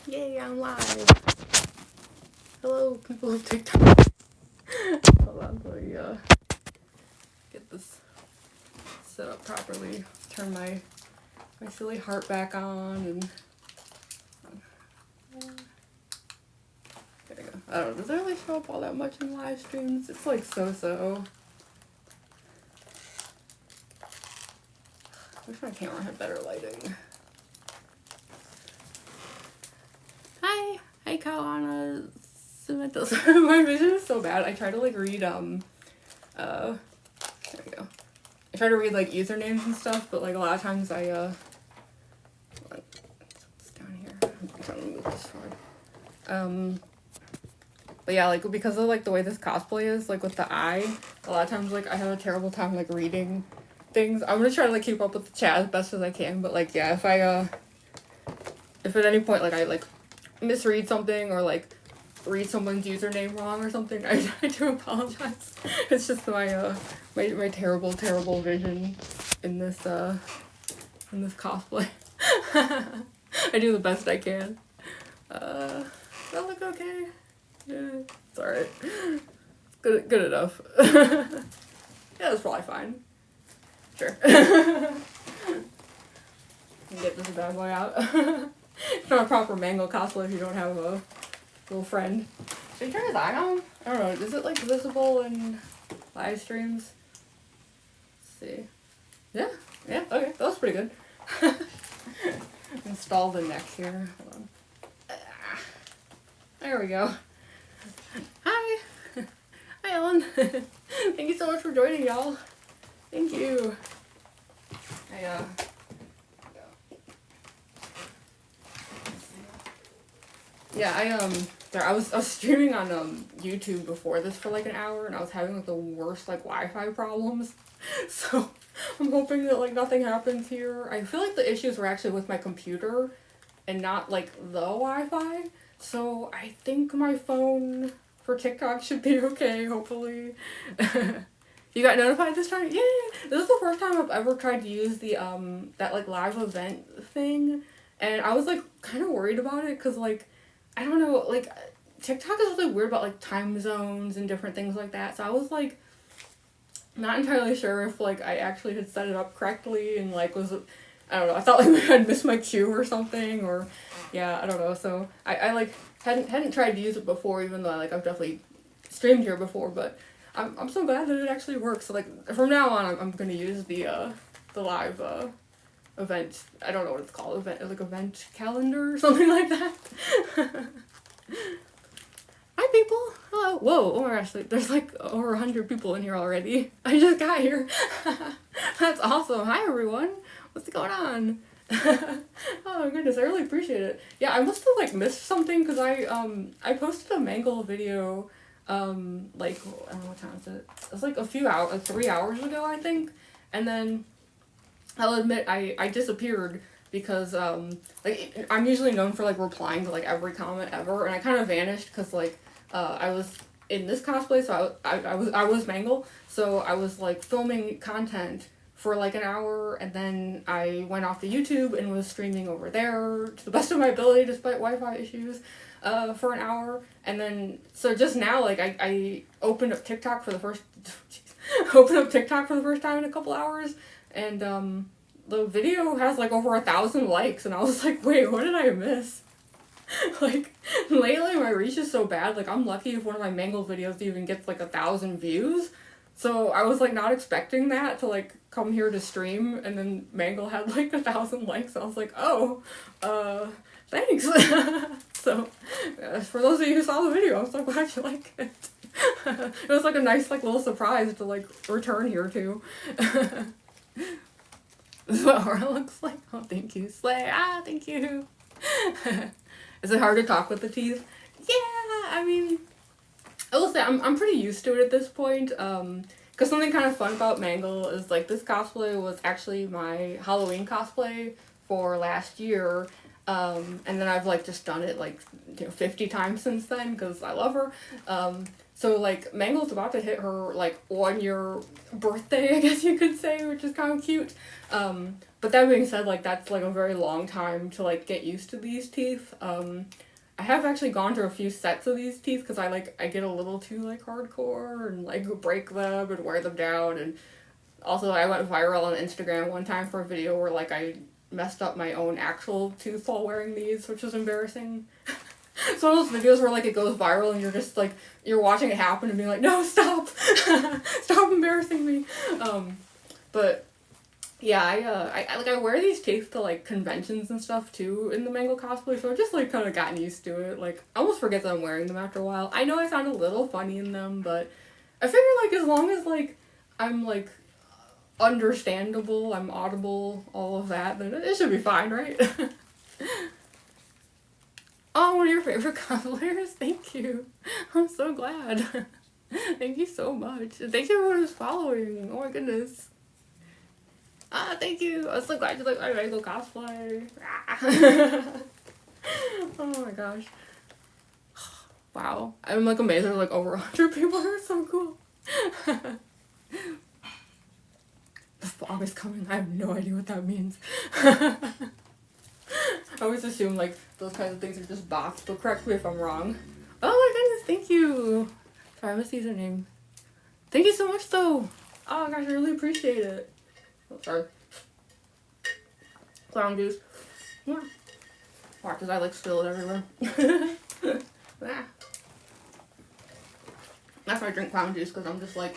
Yay, I'm live. Hello, people of TikTok. Hold on, let me get this set up properly. Turn my silly heart back on and there we go. I don't know, does it really show up all that much in live streams? It's like so. I wish my camera had better lighting. Hi, Kawana. My vision is so bad. I try to like read there we go. I try to read like usernames and stuff, but like a lot of times I it's down here. I'm trying to move this forward. But yeah, like because of like the way this cosplay is, like with the eye, a lot of times like I have a terrible time like reading things. I'm gonna try to like keep up with the chat as best as I can, but like yeah, if at any point like I like misread something or like read someone's username wrong or something, I do apologize. It's just my my terrible vision in this cosplay. I do the best I can. Does that look okay? Yeah, it's alright. Good enough. Yeah, that's probably fine. Sure. Get this bad boy out. It's not a proper Mangle cosplay if you don't have a little friend. Should I turn his eye on? I don't know. Is it like visible in live streams? Let's see. Yeah. Okay, that was pretty good. Install the neck here. Hold on. There we go. Hi. Hi, Ellen. Thank you so much for joining, y'all. Thank you. I was streaming on YouTube before this for like an hour, and I was having like the worst like Wi-Fi problems. So I'm hoping that like nothing happens here. I feel like the issues were actually with my computer and not like the Wi-Fi. So I think my phone for TikTok should be okay, hopefully. You got notified this time? Yeah! This is the first time I've ever tried to use the that like live event thing, and I was like kind of worried about it because like I don't know, like TikTok is really weird about like time zones and different things like that. So I was like not entirely sure if like I actually had set it up correctly and like was, I don't know, I thought like I'd missed my cue or something, or yeah, I don't know. So I like hadn't tried to use it before, even though like I've definitely streamed here before, but I'm so glad that it actually works. So like from now on I'm gonna use the live event, I don't know what it's called, event calendar or something like that. Hi people! Hello! Whoa, oh my gosh, there's like over 100 people in here already. I just got here. That's awesome. Hi everyone! What's going on? Oh my goodness, I really appreciate it. Yeah, I must have like missed something because I posted a Mangle video like, I don't know what time is it? It was like a few hours, like 3 hours ago I think, and then I'll admit I disappeared because like I'm usually known for like replying to like every comment ever, and I kind of vanished because like I was in this cosplay, so I was Mangle, so I was like filming content for like an hour, and then I went off to YouTube and was streaming over there to the best of my ability despite Wi-Fi issues for an hour, and then so just now like I opened up TikTok for the first time in a couple hours. And the video has like over 1,000 likes, and I was like, wait, what did I miss? Like, lately my reach is so bad, like I'm lucky if one of my Mangle videos even gets like 1,000 views. So I was like not expecting that to like come here to stream, and then Mangle had like 1,000 likes. I was like, oh, thanks. So for those of you who saw the video, I'm so glad you liked it. It was like a nice like little surprise to like return here to. This is what Aura looks like. Oh, thank you, Slay. Ah, thank you. Is it hard to talk with the teeth? Yeah, I mean, I will say I'm pretty used to it at this point. Because something kind of fun about Mangle is like this cosplay was actually my Halloween cosplay for last year. And then I've like just done it like 50 times since then because I love her. So like Mangle's about to hit her like 1 year birthday, I guess you could say, which is kind of cute. But that being said, like, that's, like, a very long time to, like, get used to these teeth. I have actually gone through a few sets of these teeth because I get a little too, like, hardcore and, like, break them and wear them down. And also I went viral on Instagram one time for a video where, like, I messed up my own actual tooth while wearing these, which was embarrassing. It's one of those videos where, like, it goes viral and you're just, like, you're watching it happen and being like, no, stop! Stop embarrassing me! But yeah, I wear these teeth to, like, conventions and stuff, too, in the Mangle cosplay, so I've just, like, kind of gotten used to it. Like, I almost forget that I'm wearing them after a while. I know I sound a little funny in them, but I figure, like, as long as, like, I'm, like, understandable, I'm audible, all of that, then it should be fine, right? Oh, one of your favorite cosplayers? Thank you. I'm so glad. Thank you so much. Thank you everyone who's following. Oh my goodness. Thank you. I'm so glad you like my Mangle cosplay. Oh my gosh. Wow. I'm like amazed there's like over 100 people here. So cool. The fog is coming. I have no idea what that means. I always assume like those kinds of things are just bots, but correct me if I'm wrong. Oh my goodness, thank you. Sorry, I missed the username. Thank you so much though. Oh gosh, I really appreciate it. Oh, sorry. Clown juice. Yeah. Why? Because I like spill it everywhere. Ah. That's why I drink clown juice, because I'm just like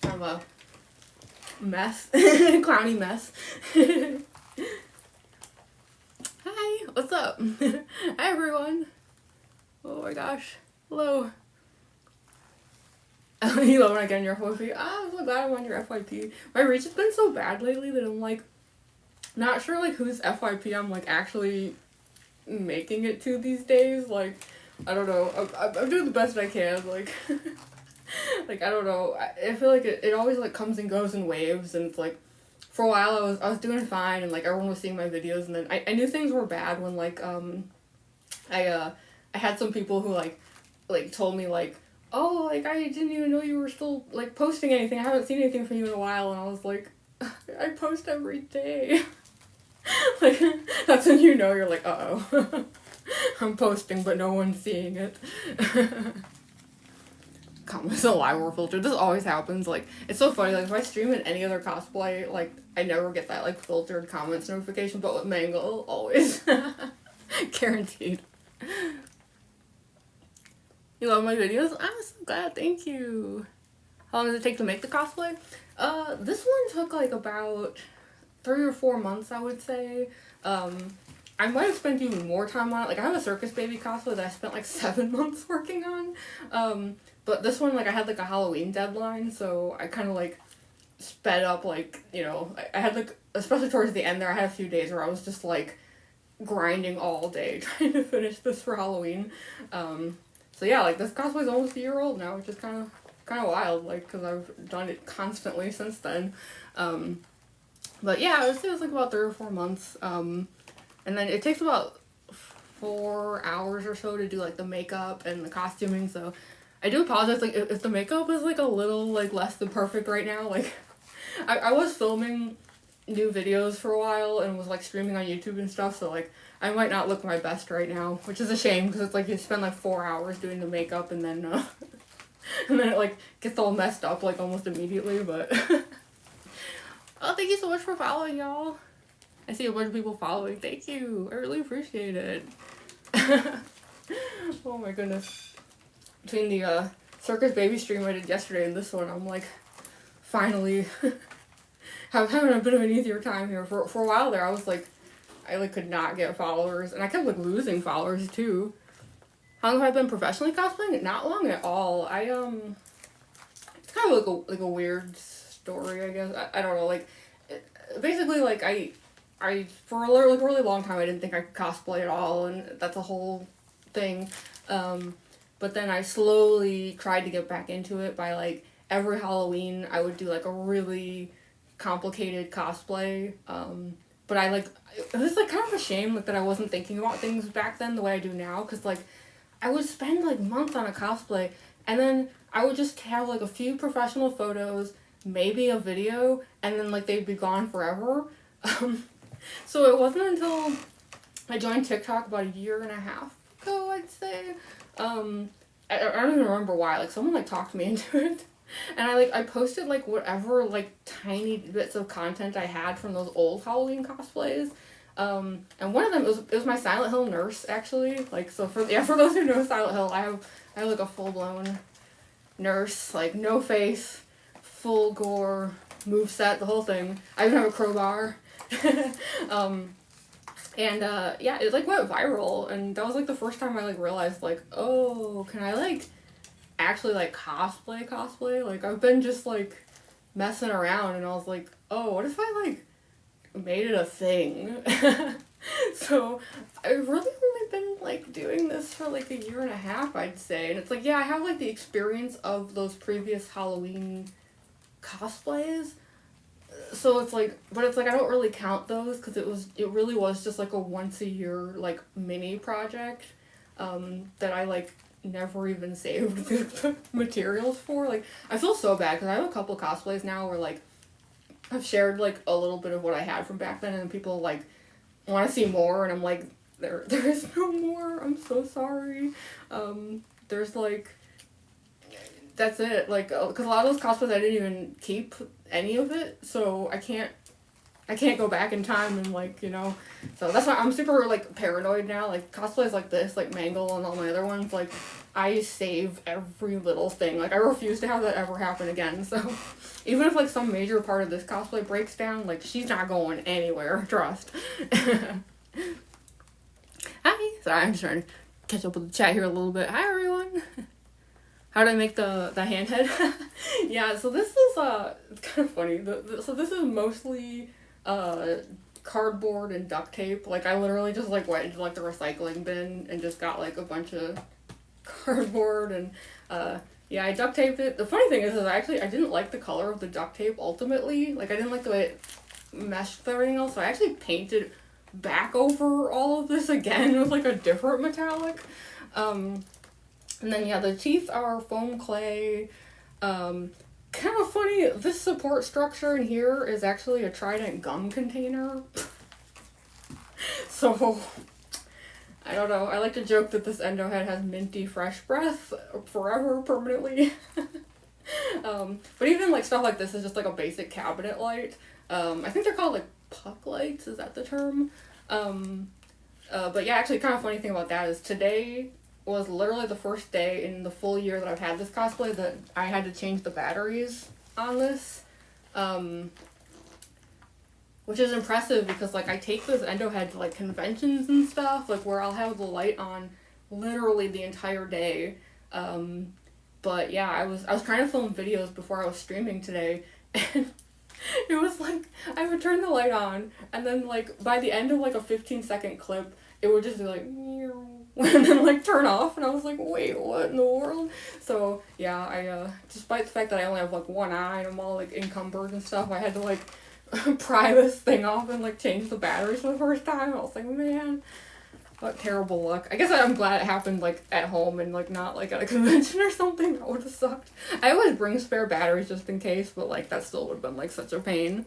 kind of a mess. Clowny mess. Hi, what's up? Hi everyone. Oh my gosh. Hello. You love when I get on your FYP. I'm so glad I'm on your FYP. My reach has been so bad lately that I'm like not sure like whose FYP I'm like actually making it to these days. Like, I don't know. I'm doing the best I can. Like, like I don't know. I feel like it always like comes and goes in waves, and it's like for a while I was doing fine and like everyone was seeing my videos, and then I knew things were bad when like I had some people who like told me like, oh, like I didn't even know you were still like posting anything. I haven't seen anything from you in a while, and I was like, I post every day. Like that's when you know you're like, uh-oh. I'm posting but no one's seeing it. Comments a lie filter. This always happens. Like, it's so funny. Like, if I stream in any other cosplay, like, I never get that, like, filtered comments notification, but with Mangle, always. Guaranteed. You love my videos? I'm so glad. Thank you. How long does it take to make the cosplay? This one took, like, about 3 or 4 months, I would say. I might have spent even more time on it. Like, I have a Circus Baby cosplay that I spent, like, 7 months working on. But this one, like, I had, like, a Halloween deadline, so I kind of, like, sped up, like, you know, I had, like, especially towards the end there, I had a few days where I was just, like, grinding all day trying to finish this for Halloween. So yeah, like, this cosplay's almost a year old now, which is kind of wild, like, because I've done it constantly since then. But yeah, I would say it was, like, about 3 or 4 months. And then it takes about 4 hours or so to do, like, the makeup and the costuming, so I do apologize, like, if the makeup is, like, a little, like, less than perfect right now, like, I was filming new videos for a while and was, like, streaming on YouTube and stuff, so, like, I might not look my best right now, which is a shame, because it's, like, you spend, like, 4 hours doing the makeup, and then, and then it, like, gets all messed up, like, almost immediately, but, oh, thank you so much for following, y'all. I see a bunch of people following. Thank you. I really appreciate it. Oh, my goodness. Between the Circus Baby stream I did yesterday and this one, I'm like, finally having a bit of an easier time here. For a while there, I was like, I like could not get followers, and I kept like losing followers too. How long have I been professionally cosplaying? Not long at all. It's kind of like a weird story, I guess. I don't know. Like, basically, like I for a really long time I didn't think I could cosplay at all, and that's a whole thing. But then I slowly tried to get back into it by, like, every Halloween I would do, like, a really complicated cosplay. But I, like, it was, like, kind of a shame, like, that I wasn't thinking about things back then the way I do now. Because, like, I would spend, like, months on a cosplay. And then I would just have, like, a few professional photos, maybe a video, and then, like, they'd be gone forever. So it wasn't until I joined TikTok about 1.5 years ago, I'd say. I don't even remember why. Like, someone, like, talked me into it. And I posted, like, whatever, like, tiny bits of content I had from those old Halloween cosplays. And one of them, it was my Silent Hill nurse, actually. Like, so for those who know Silent Hill, I have like, a full-blown nurse, like, no face, full gore, moveset, the whole thing. I even have a crowbar. Yeah, it, like, went viral, and that was, like, the first time I, like, realized, like, oh, can I, like, actually, like, cosplay? Like, I've been just, like, messing around, and I was like, oh, what if I, like, made it a thing? So, I've really only been, like, doing this for, like, 1.5 years, I'd say, and it's like, yeah, I have, like, the experience of those previous Halloween cosplays, so it's like, but it's like, I don't really count those, because it really was just, like, a once-a-year, like, mini project, that I, like, never even saved the materials for. Like, I feel so bad, because I have a couple cosplays now where, like, I've shared, like, a little bit of what I had from back then, and people, like, want to see more, and I'm like, there is no more, I'm so sorry. There's, like, that's it, like, because a lot of those cosplays I didn't even keep any of it, so I can't go back in time and, like, you know, so that's why I'm super, like, paranoid now. Like, cosplays like this, like Mangle and all my other ones, like, I save every little thing. Like, I refuse to have that ever happen again, so even if, like, some major part of this cosplay breaks down, like, she's not going anywhere, trust. Hi! Sorry, I'm just trying to catch up with the chat here a little bit. Hi, everyone! How did I make the handhead? Yeah, so this is, it's kind of funny. So this is mostly, cardboard and duct tape. Like, I literally just, like, went into, like, the recycling bin and just got, like, a bunch of cardboard and, yeah, I duct taped it. The funny thing is I didn't like the color of the duct tape ultimately. Like, I didn't like the way it meshed with everything else, so I actually painted back over all of this again with, like, a different metallic. And then, yeah, the teeth are foam clay. Kind of funny, this support structure in here is actually a Trident gum container. So, I don't know. I like to joke that this endo head has minty fresh breath forever, permanently. But even, like, stuff like this is just, like, a basic cabinet light. I think they're called, like, puck lights, is that the term? But yeah, actually, kind of funny thing about that is today was literally the first day in the full year that I've had this cosplay that I had to change the batteries on this. Which is impressive because, like, I take this endo head to, like, conventions and stuff, like, where I'll have the light on literally the entire day. But yeah, I was trying to film videos before I was streaming today, and it was like, I would turn the light on, and then, like, by the end of, like, a 15-second clip, it would just be like, meow, and then, like, turn off, and I was like, wait, what in the world? So, yeah, I, despite the fact that I only have, like, one eye, and I'm all, like, encumbered and stuff, I had to, like, pry this thing off and, like, change the batteries for the first time. I was like, man, what terrible luck. I guess I'm glad it happened, like, at home and, like, not, like, at a convention or something. That would have sucked. I always bring spare batteries just in case, but, like, that still would have been, like, such a pain.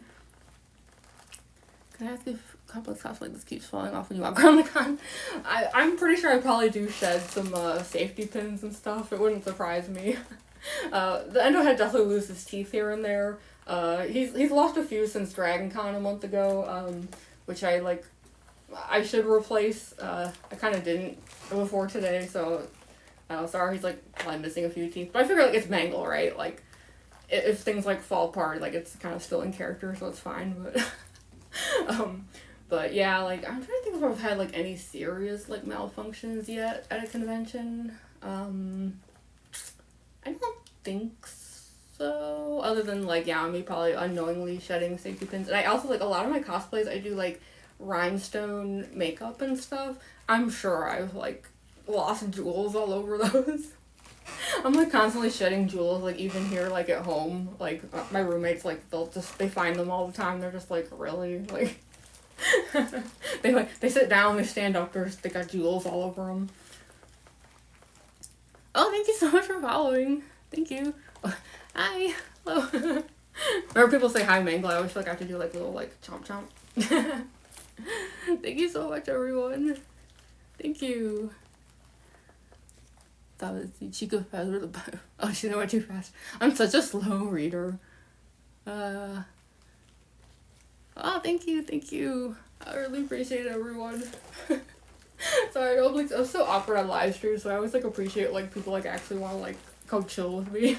Can I ask if a couple of stuff like this keeps falling off when you walk around the con? I'm pretty sure I probably do shed some, safety pins and stuff. It wouldn't surprise me. The endo head definitely loses teeth here and there. He's lost a few since Dragon Con a month ago, which I should replace. I kind of didn't before today, so, sorry, he's, like, probably missing a few teeth. But I figure, like, it's Mangle, right? Like, if things, like, fall apart, like, it's kind of still in character, so it's fine, but, but yeah, like, I'm trying to think if I've had, like, any serious, like, malfunctions yet at a convention. I don't think so, other than, like, yeah, me probably unknowingly shedding safety pins. And I also, like, a lot of my cosplays, I do, like, rhinestone makeup and stuff. I'm sure I've, like, lost jewels all over those. I'm, like, constantly shedding jewels, like, even here, like, at home. Like, my roommates, like, they find them all the time. They're just, like, really, like, they sit down, they stand up, they got jewels all over them. Oh, thank you so much for following. Thank you. Hi. Hello. Whenever people say hi, Mangle, I always feel like I have to do, like, little, like, chomp chomp Thank you so much, everyone. Thank you. That was the Chico faster the better. Oh, she went too fast. I'm such a slow reader. Oh, thank you. I really appreciate it, everyone. Sorry, I'm so awkward on live streams, so I always like appreciate like people like actually want to like come chill with me.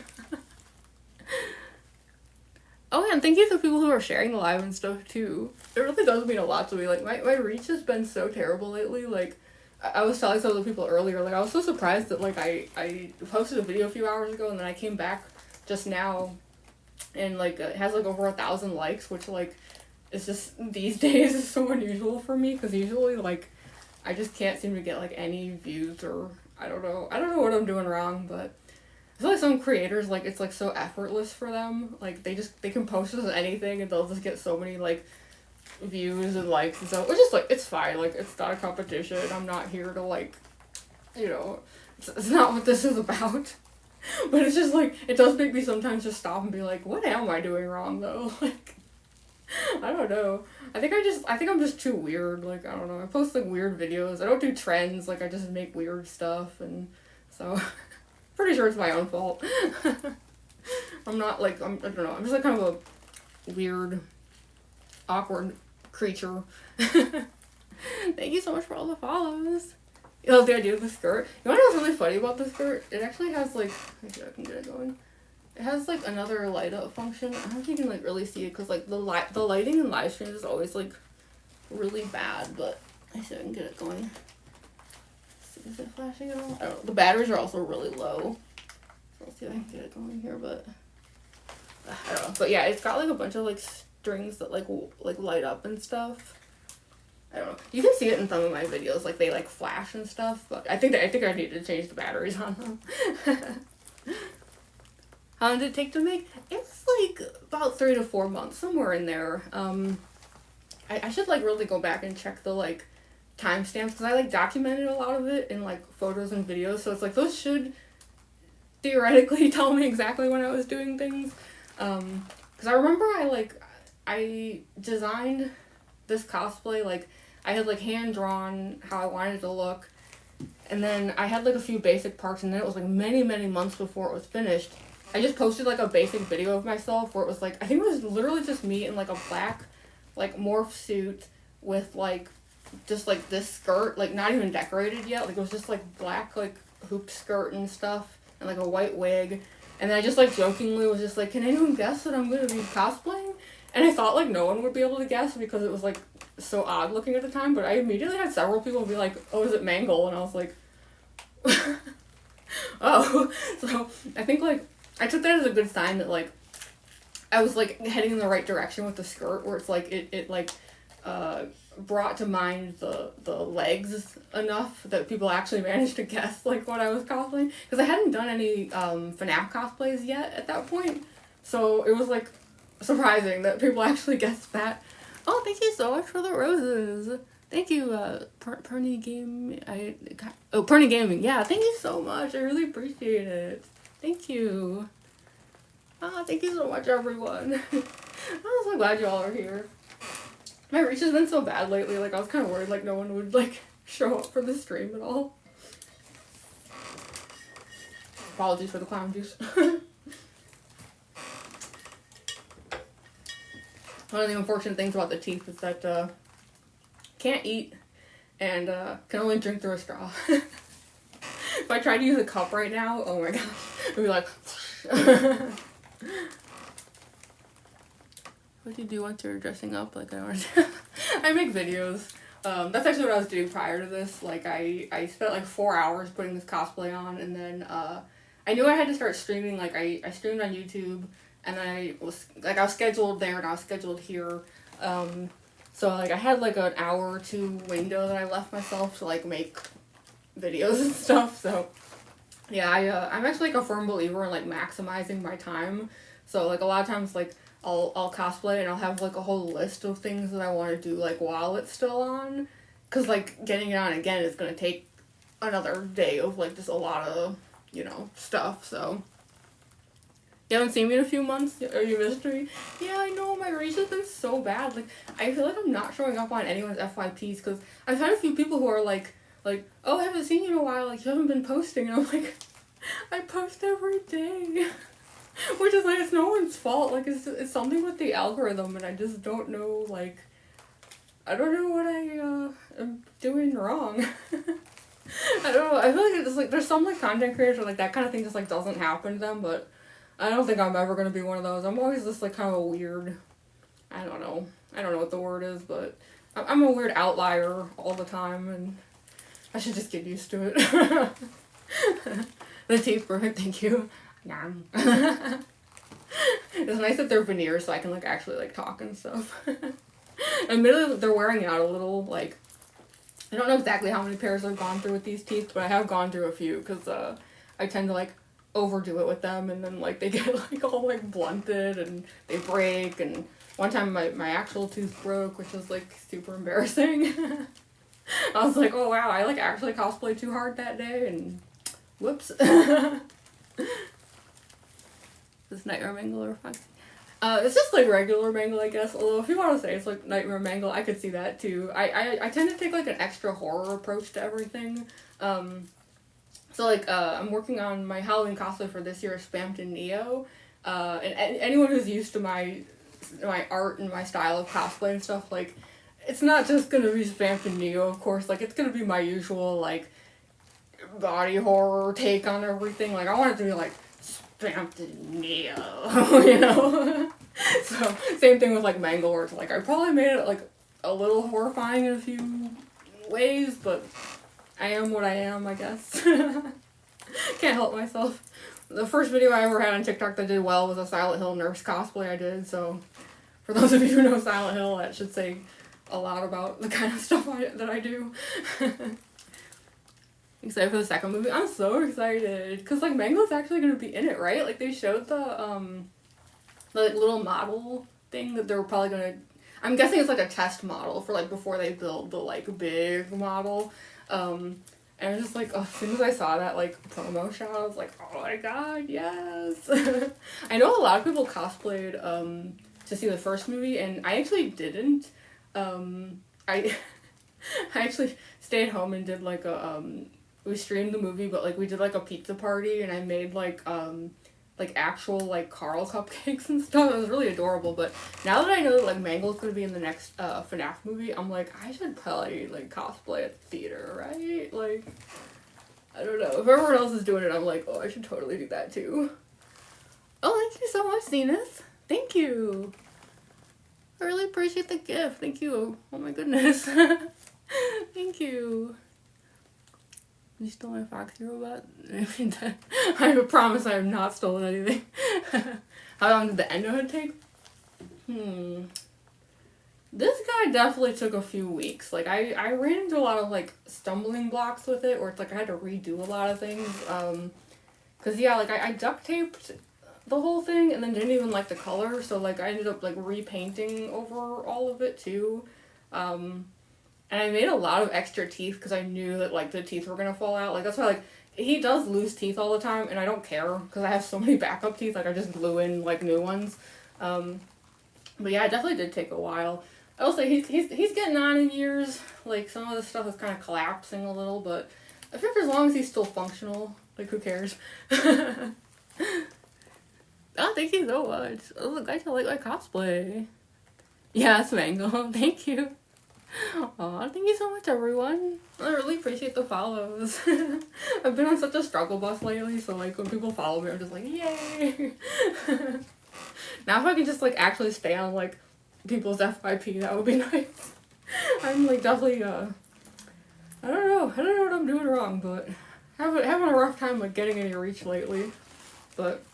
Oh yeah, and thank you to people who are sharing the live and stuff too. It really does mean a lot to me. Like my reach has been so terrible lately. Like I was telling some of the people earlier, like I was so surprised that like I posted a video a few hours ago and then I came back just now and like it has like over 1,000 likes, which like it's just these days is so unusual for me because usually like I just can't seem to get like any views or I don't know what I'm doing wrong, but I feel like some creators, like, it's, like, so effortless for them. Like, they can post just anything and they'll just get so many, like, views and likes and stuff. Which is, like, it's fine. Like, it's not a competition. I'm not here to, like, you know, it's not what this is about. But it's just, like, it does make me sometimes just stop and be like, what am I doing wrong, though? Like, I don't know. I think I'm just too weird. Like, I don't know. I post, like, weird videos. I don't do trends. Like, I just make weird stuff. And so... Pretty sure it's my own fault. I'm not like, I don't know, I'm just like kind of a weird, awkward creature. Thank you so much for all the follows. You love the idea of the skirt. You wanna know what's really funny about the skirt? It actually has like, maybe I can get it going. It has like another light up function. I don't know if you can like really see it because like the lighting in live streams is always like really bad, but I see if I can get it going. Is it flashing at all? I don't know. The batteries are also really low. So let's see if I can get it going here, but I don't know. But yeah, it's got like a bunch of like strings that like light up and stuff. I don't know. You can see it in some of my videos, like they like flash and stuff. But I think I need to change the batteries on them. How long did it take to make? It's like about 3 to 4 months, somewhere in there. I should like really go back and check the like timestamps because I like documented a lot of it in like photos and videos, so it's like those should theoretically tell me exactly when I was doing things. Because I remember I designed this cosplay, like I had like hand drawn how I wanted it to look, and then I had like a few basic parts, and then it was like many months before it was finished. I just posted like a basic video of myself where it was like I think it was literally just me in like a black like morph suit with like just like this skirt, like not even decorated yet, like it was just like black like hoop skirt and stuff and like a white wig, and then I just like jokingly was just like, can anyone guess that I'm gonna be cosplaying? And I thought like no one would be able to guess because it was like so odd looking at the time, but I immediately had several people be like, oh, is it Mangle? And I was like oh. So I think like I took that as a good sign that like I was like heading in the right direction with the skirt, where it's like it like brought to mind the legs enough that people actually managed to guess like what I was cosplaying, because I hadn't done any FNAF cosplays yet at that point, so it was like surprising that people actually guessed that. Oh, thank you so much for the roses. Thank you, Perny Gaming. Perny Gaming. Yeah, thank you so much. I really appreciate it. Thank you. Thank you so much, everyone. I'm so glad y'all are here. My reach has been so bad lately, like I was kind of worried like no one would like show up for the stream at all. Apologies for the clown juice. One of the unfortunate things about the teeth is that can't eat and can only drink through a straw. If I tried to use a cup right now, oh my gosh, it'd be like what do you do once you're dressing up? Like I make videos. That's actually what I was doing prior to this. Like I spent like 4 hours putting this cosplay on, and then I knew I had to start streaming. Like I streamed on YouTube, and then I was scheduled there and I was scheduled here. So like I had like an hour or two window that I left myself to like make videos and stuff. So yeah, I'm actually like a firm believer in like maximizing my time. So like a lot of times like I'll cosplay and I'll have like a whole list of things that I want to do like while it's still on, because like getting it on again is going to take another day of like just a lot of, you know, stuff. So You haven't seen me in a few months? Or you missed me? Yeah, I know, my reach has been so bad. Like, I feel like I'm not showing up on anyone's FYPs, because I've had a few people who are like, oh, I haven't seen you in a while, like, you haven't been posting, and I'm like, I post every day. Which is like, it's no one's fault, like, it's something with the algorithm, and I just don't know, like, I don't know what I am doing wrong. I don't know, I feel like it's like, there's some like content creators where like that kind of thing just like doesn't happen to them, but I don't think I'm ever gonna be one of those. I'm always just like kind of a weird, I don't know what the word is, but I'm a weird outlier all the time, and I should just get used to it. The teeth perfect, thank you. Yeah. It's nice that they're veneers so I can like actually like talk and stuff. Admittedly, they're wearing out a little, like, I don't know exactly how many pairs I've gone through with these teeth, but I have gone through a few, because I tend to like overdo it with them, and then like they get like all like blunted and they break, and one time my actual tooth broke, which was like super embarrassing. I was like, oh wow, I like actually cosplayed too hard that day, and whoops. This Nightmare Mangle or Foxy? It's just like regular Mangle, I guess. Although if you want to say it's like Nightmare Mangle, I could see that too. I tend to take like an extra horror approach to everything. So like I'm working on my Halloween cosplay for this year, Spammed in Neo. And anyone who's used to my art and my style of cosplay and stuff, like, it's not just gonna be Spammed in Neo, of course. Like, it's gonna be my usual like body horror take on everything. Like, I want it to be like Spammed in Neo, you know? So, same thing with like Mangle, where it's like, I probably made it like a little horrifying in a few ways, but I am what I am, I guess. Can't help myself. The first video I ever had on TikTok that did well was a Silent Hill nurse cosplay I did, so for those of you who know Silent Hill, that should say a lot about the kind of stuff that I do. Excited for the second movie? I'm so excited, because like Mangle's actually going to be in it, right? Like, they showed the like little model thing that they were probably going to, I'm guessing it's like a test model for like before they build the like big model. And I was just like, oh, as soon as I saw that like promo shot, I was like, oh my god, yes. I know a lot of people cosplayed to see the first movie, and I actually didn't. I actually stayed home and did like a we streamed the movie, but like we did like a pizza party, and I made like actual like Carl cupcakes and stuff. It was really adorable. But now that I know that like Mangle's gonna be in the next FNAF movie, I'm like, I should probably like cosplay at the theater, right? Like, I don't know, if everyone else is doing it, I'm like, oh, I should totally do that too. Oh, thank you so much, Zenas. Thank you. I really appreciate the gift. Thank you. Oh my goodness. Thank you. You stole my Foxy robot? I promise I have not stolen anything. How long did the Endohood take? This guy definitely took a few weeks. Like, I ran into a lot of, like, stumbling blocks with it, where it's like I had to redo a lot of things. Cause yeah, like, I duct taped the whole thing and then didn't even like the color, so like I ended up like repainting over all of it too. And I made a lot of extra teeth because I knew that like the teeth were gonna fall out. Like, that's why like he does lose teeth all the time, and I don't care because I have so many backup teeth. Like, I just glue in like new ones. But yeah, it definitely did take a while. I will say he's getting on in years. Like, some of the stuff is kind of collapsing a little, but I think as long as he's still functional, like, who cares? Oh, thank you so much. Oh, look, I like my cosplay. Yes, Mangle. Thank you. Aw, thank you so much, everyone. I really appreciate the follows. I've been on such a struggle bus lately, so like when people follow me, I'm just like, yay. Now if I can just like actually stay on like people's FYP, that would be nice. I'm like definitely I don't know what I'm doing wrong, but having a rough time like getting any reach lately. But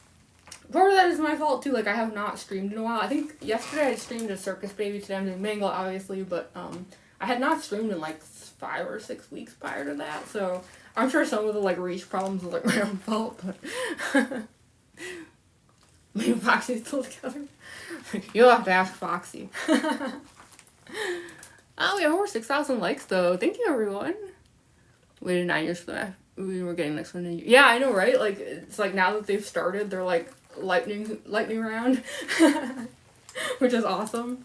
part of that is my fault too. Like, I have not streamed in a while. I think yesterday I streamed a Circus Baby, today I'm doing Mangle, obviously, but I had not streamed in like 5 or 6 weeks prior to that, so I'm sure some of the like reach problems was like my own fault, but me and Foxy's still together. You'll have to ask Foxy. Oh, we have over 6,000 likes though. Thank you, everyone. Waited 9 years for that. We were getting next one in a year. Yeah, I know, right? Like, it's like now that they've started, they're like lightning round, which is awesome.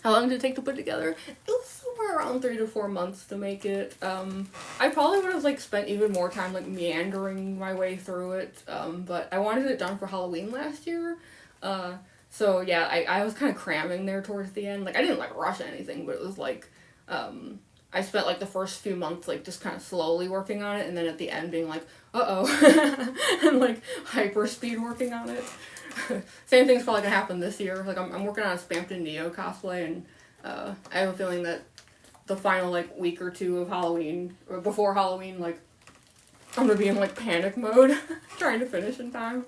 How long did it take to put together? It was somewhere around 3 to 4 months to make it. I probably would have like spent even more time like meandering my way through it, but I wanted it done for Halloween last year. So yeah, I was kind of cramming there towards the end. Like I didn't like rush anything, but it was like I spent like the first few months like just kind of slowly working on it, and then at the end being like, and like hyper speed working on it. Same thing's probably gonna happen this year. Like I'm working on a Spampton Neo cosplay, and I have a feeling that the final like week or two of Halloween or before Halloween, like I'm gonna be in like panic mode, trying to finish in time.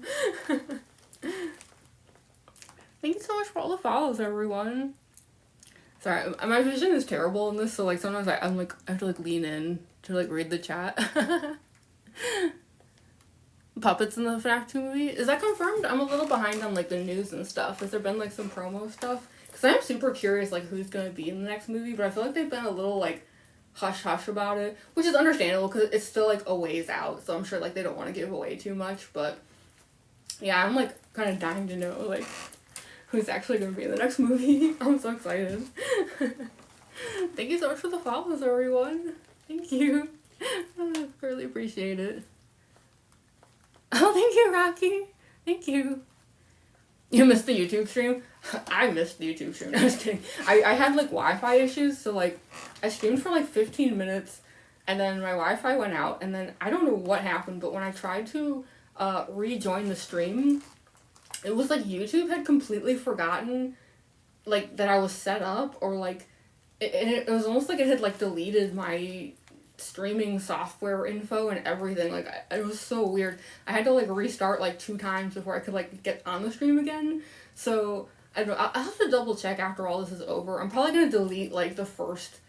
Thank you so much for all the follows, everyone. Sorry, my vision is terrible in this, so like sometimes I'm like I have to like lean in to like read the chat. Puppets in the FNAF 2 movie? Is that confirmed? I'm a little behind on like the news and stuff. Has there been like some promo stuff? Because I'm super curious like who's gonna be in the next movie, but I feel like they've been a little like hush hush about it, which is understandable because it's still like a ways out, so I'm sure like they don't want to give away too much. But yeah, I'm like kind of dying to know like who's actually gonna be in the next movie. I'm so excited. Thank you so much for the follows, everyone. Thank you. I really appreciate it. Oh, thank you, Rocky. Thank you. You missed the YouTube stream? I missed the YouTube stream. I was kidding. I had, like, Wi-Fi issues, so, like, I streamed for, like, 15 minutes, and then my Wi-Fi went out, and then I don't know what happened, but when I tried to rejoin the stream, it was, like, YouTube had completely forgotten, like, that I was set up, or, like, it was almost like it had, like, deleted my streaming software info and everything. Like it was so weird. I had to like restart like 2 times before I could like get on the stream again. So I don't know, I'll have to double check after all this is over. I'm probably gonna delete like the first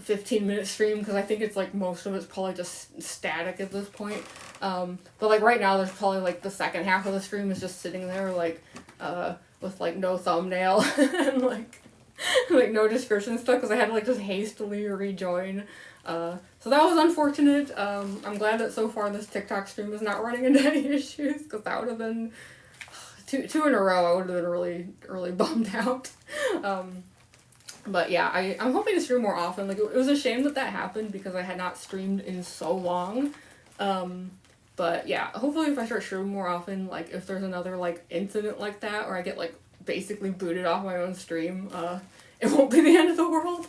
15-minute stream because I think it's like most of it's probably just static at this point. But like right now there's probably like the second half of the stream is just sitting there like with like no thumbnail and like no description stuff because I had to like just hastily rejoin. So that was unfortunate. I'm glad that so far this TikTok stream is not running into any issues because that would have been two in a row. I would have been really bummed out. But yeah, I'm hoping to stream more often. Like it was a shame that happened because I had not streamed in so long. But yeah, hopefully if I start streaming more often, like if there's another like incident like that or I get like basically booted off my own stream, it won't be the end of the world.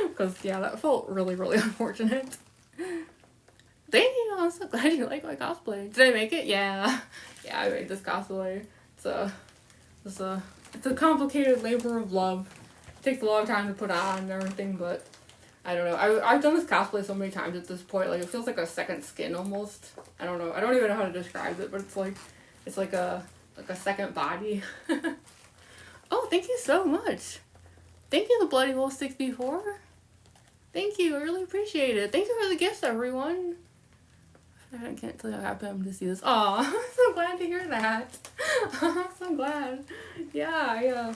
Because, yeah, that felt really unfortunate. Thank you, I'm so glad you like my cosplay. Did I make it? Yeah. Yeah, I made this cosplay. It's a complicated labor of love. It takes a long time to put on and everything, but I don't know. I've done this cosplay so many times at this point, like, it feels like a second skin almost. I don't know. I don't even know how to describe it, but it's like a second body. Oh, thank you so much. Thank you, the Bloody Wolf 64. Thank you, I really appreciate it. Thank you for the gifts, everyone. I can't tell you how happy I'm to see this. Aw, I'm so glad to hear that. I'm so glad. Yeah,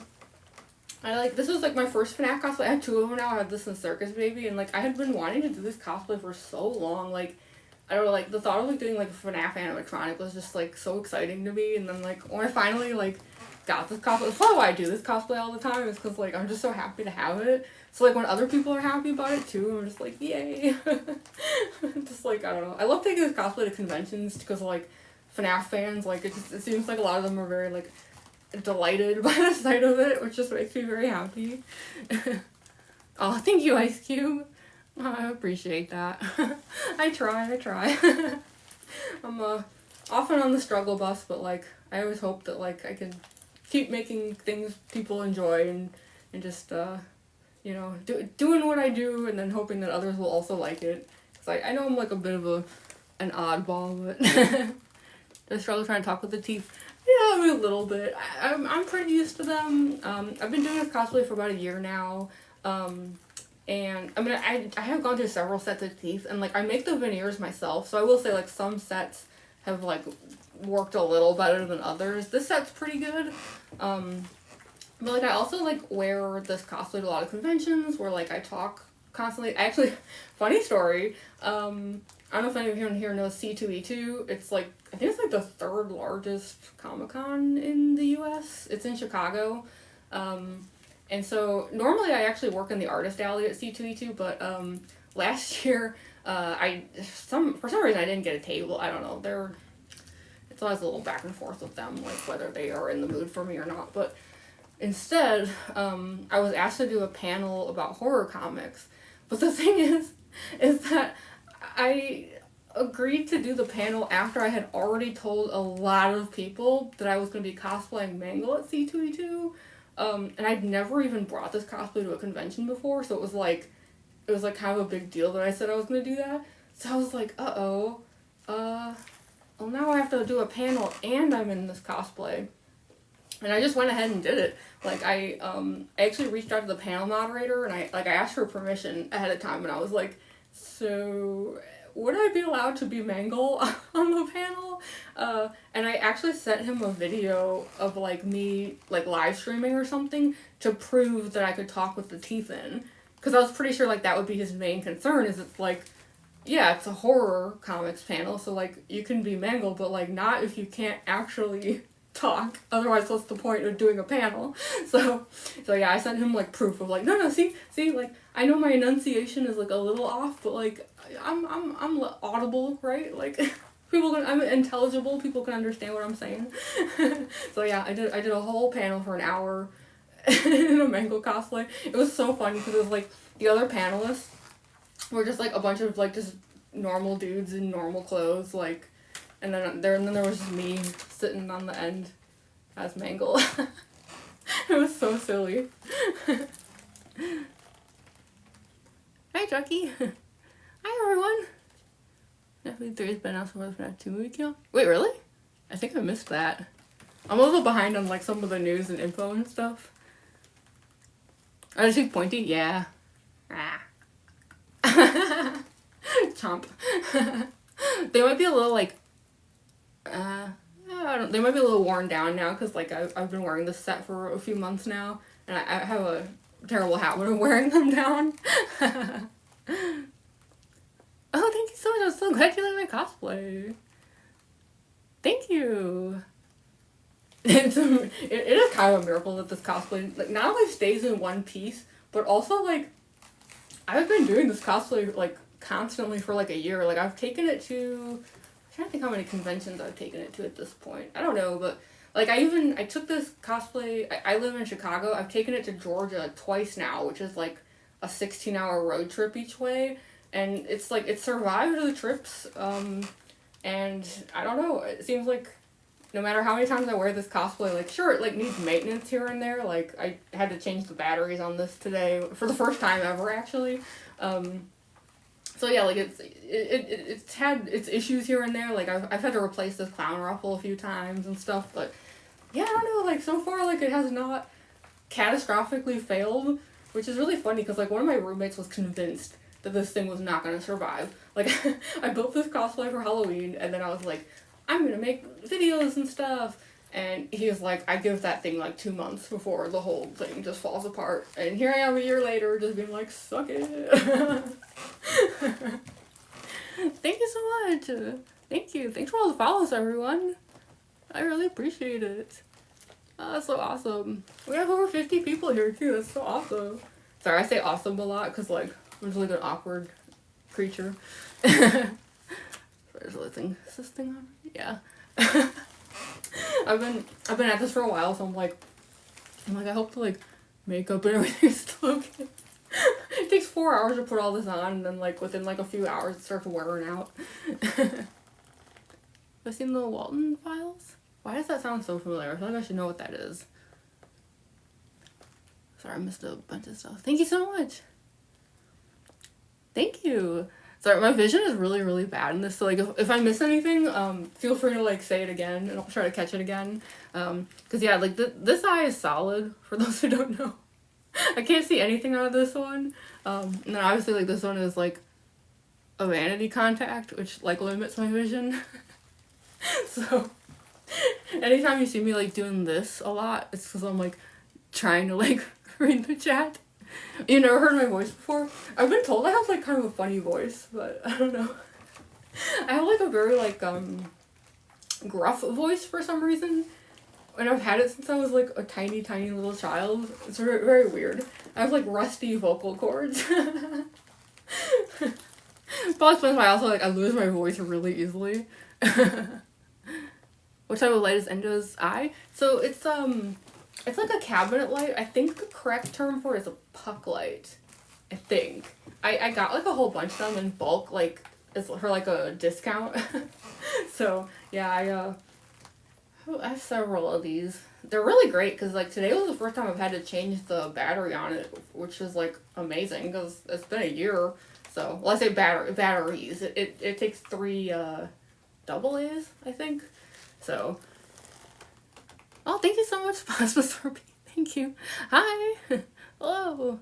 I like, this was like my first FNAF cosplay. I had 2 of them now. I had this and Circus Baby, and like I had been wanting to do this cosplay for so long. Like, I don't know, like the thought of like doing like FNAF animatronic was just like so exciting to me. And then like when I finally like got this cosplay, that's probably why I do this cosplay all the time, is because like I'm just so happy to have it. So like when other people are happy about it too, I'm just like, yay. Just like, I don't know, I love taking this cosplay to conventions because like FNAF fans, like it seems like a lot of them are very like delighted by the sight of it, which just makes me very happy. Oh, thank you, Ice Cube. Oh, I appreciate that. I try. I'm often on the struggle bus, but like I always hope that like I can keep making things people enjoy and just you know, doing what I do and then hoping that others will also like it. Cause I know I'm like a bit of an oddball, but I struggle trying to talk with the teeth. Yeah, I mean, a little bit. I'm pretty used to them. I've been doing this cosplay for about a year now. And I mean, I have gone through several sets of teeth, and like I make the veneers myself, so I will say like some sets have like worked a little better than others. This set's pretty good. But like I also like wear this cosplay to a lot of conventions where like I talk constantly, actually, funny story, I don't know if anyone here knows C2E2. It's like, I think it's like the third largest Comic-Con in the US. It's in Chicago. And so normally I actually work in the artist alley at C2E2, but last year for some reason I didn't get a table. I don't know. It's always a little back and forth with them, like whether they are in the mood for me or not. But instead, I was asked to do a panel about horror comics. But the thing is that I agreed to do the panel after I had already told a lot of people that I was going to be cosplaying Mangle at C2E2. And I'd never even brought this cosplay to a convention before, so it was like kind of a big deal that I said I was going to do that. So I was like, well now I have to do a panel and I'm in this cosplay. And I just went ahead and did it. Like, I actually reached out to the panel moderator, and I asked for permission ahead of time, and I was like, so would I be allowed to be Mangle on the panel? And I actually sent him a video of, like, me, like, live streaming or something to prove that I could talk with the teeth in. Because I was pretty sure, like, that would be his main concern, is it's like, yeah, it's a horror comics panel, so, like, you can be Mangle, but, like, not if you can't actually talk. Otherwise, what's the point of doing a panel? So yeah, I sent him, like, proof of, like, no, see, like, I know my enunciation is, like, a little off, but, like, I'm audible, right? Like, I'm intelligible, people can understand what I'm saying. So yeah, I did a whole panel for an hour in a Mangle cosplay. It was so funny, because it was, like, the other panelists were just, like, a bunch of, like, just normal dudes in normal clothes, like, and then there was just me sitting on the end as Mangle. It was so silly. Hi, Chucky. Hi, everyone. FNAF 3 has been out for FNAF 2 movie count. Wait, really? I think I missed that. I'm a little behind on, like, some of the news and info and stuff. Are they too pointy? Yeah. Chomp. They might be a little, like, they might be a little worn down now, because, like, I've been wearing this set for a few months now, and I have a terrible habit of wearing them down. Oh, thank you so much. I'm so glad you like my cosplay. Thank you. It is kind of a miracle that this cosplay, like, not only stays in one piece, but also, like, I've been doing this cosplay, like, constantly for, like, a year. Like, I've taken it to, I'm trying to think how many conventions I've taken it to at this point. I don't know, but, like, I took this cosplay, I live in Chicago, I've taken it to Georgia twice now, which is, like, a 16-hour road trip each way, and it's, like, it survived the trips, and I don't know, it seems like no matter how many times I wear this cosplay, like, sure, it, like, needs maintenance here and there, like, I had to change the batteries on this today, for the first time ever, actually, so yeah, like, it's had its issues here and there, like, I've had to replace this clown ruffle a few times and stuff, but, yeah, I don't know, like, so far, like, it has not catastrophically failed, which is really funny, because, like, one of my roommates was convinced that this thing was not going to survive. Like, I built this cosplay for Halloween, and then I was like, I'm going to make videos and stuff, and he was like, I give that thing, like, 2 months before the whole thing just falls apart, and here I am a year later, just being like, suck it. Thank you so much. Thank you. Thanks for all the follows, everyone. I really appreciate it. Oh, that's so awesome. We have over 50 people here, too. That's so awesome. Sorry, I say awesome a lot, because, like, I'm just, like, an awkward creature. There's this thing on? Yeah. I've been at this for a while, so I'm like, I hope the, like, makeup and everything is still okay. It takes 4 hours to put all this on, and then, like, within, like, a few hours, it starts wearing out. Have you seen the Walton Files? Why does that sound so familiar? I feel like I should know what that is. Sorry, I missed a bunch of stuff. Thank you so much. Thank you. Sorry, my vision is really, really bad in this, so, like, if I miss anything, feel free to, like, say it again, and I'll try to catch it again. Because, yeah, like, this eye is solid, for those who don't know. I can't see anything out of this one. And then, obviously, like, this one is, like, a vanity contact, which, like, limits my vision. So, anytime you see me, like, doing this a lot, it's because I'm, like, trying to, like, read the chat. You never heard my voice before? I've been told I have like kind of a funny voice, but I don't know. I have like a very like gruff voice for some reason. And I've had it since I was like a tiny, tiny little child. It's very, very weird. I have like rusty vocal cords. Probably explains why I lose my voice really easily. What type of light is Endo's eye? So it's like a cabinet light. I think the correct term for it is a puck light. I think. I got like a whole bunch of them in bulk, like it's for like a discount. So yeah, I have several of these. They're really great because like today was the first time I've had to change the battery on it, which is like amazing because it's been a year. So well, I say batteries. It takes 3 AA's, I think. So. Oh, thank you so much, Plasma. Thank you. Hi. Hello.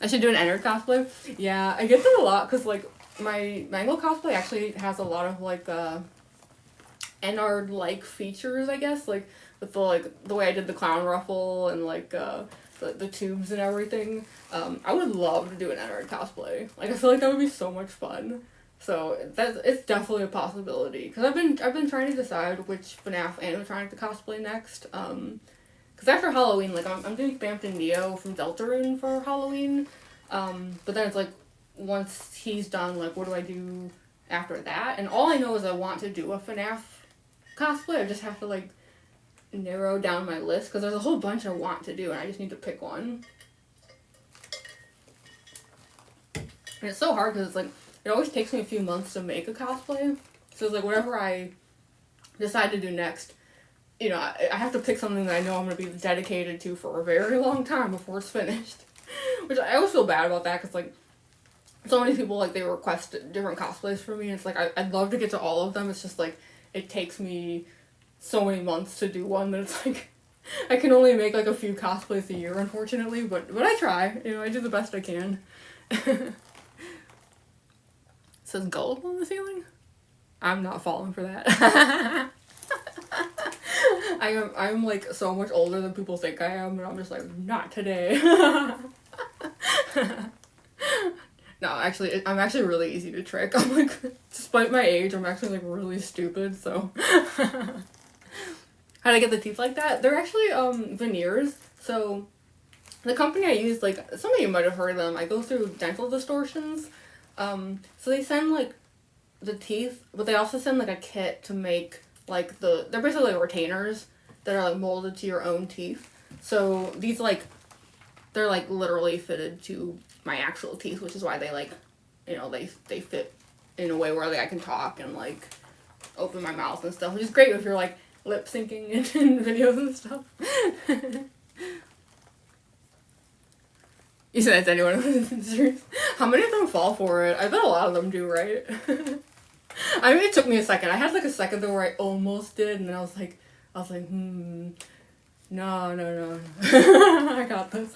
I should do an Ennard cosplay. Yeah, I get that a lot because like my Mangle cosplay actually has a lot of like Ennard like features, I guess, like with the way I did the clown ruffle and like the tubes and everything. I would love to do an Ennard cosplay. Like I feel like that would be so much fun. So it's definitely a possibility because I've been trying to decide which FNAF animatronic to cosplay next. Because after Halloween, like I'm doing Bampton Neo from Deltarune for Halloween. But then it's like once he's done, like what do I do after that? And all I know is I want to do a FNAF cosplay. I just have to like narrow down my list because there's a whole bunch I want to do and I just need to pick one. And it's so hard because it's like it always takes me a few months to make a cosplay. So it's like whatever I decide to do next, you know, I have to pick something that I know I'm going to be dedicated to for a very long time before it's finished. Which I always feel bad about that because like so many people like they request different cosplays for me and it's like I'd love to get to all of them. It's just like it takes me so many months to do one that it's like I can only make like a few cosplays a year, unfortunately, but I try. You know, I do the best I can. It says gold on the ceiling? I'm not falling for that. I'm like so much older than people think I am, and I'm just like, not today. No, actually, I'm actually really easy to trick. I'm like, despite my age, I'm actually like really stupid, so. How'd I get the teeth like that? They're actually veneers, so the company I use, like, some of you might have heard of them. I go through dental distortions. So they send like the teeth, but they also send like a kit to make like they're basically like retainers that are like molded to your own teeth. So these like they're like literally fitted to my actual teeth, which is why they like, you know, they fit in a way where like I can talk and like open my mouth and stuff, which is great if you're like lip syncing in videos and stuff. You said it's anyone who's how many of them fall for it? I bet a lot of them do, right? I mean, it took me a second. I had like a second though where I almost did, and then I was like, no. I got this.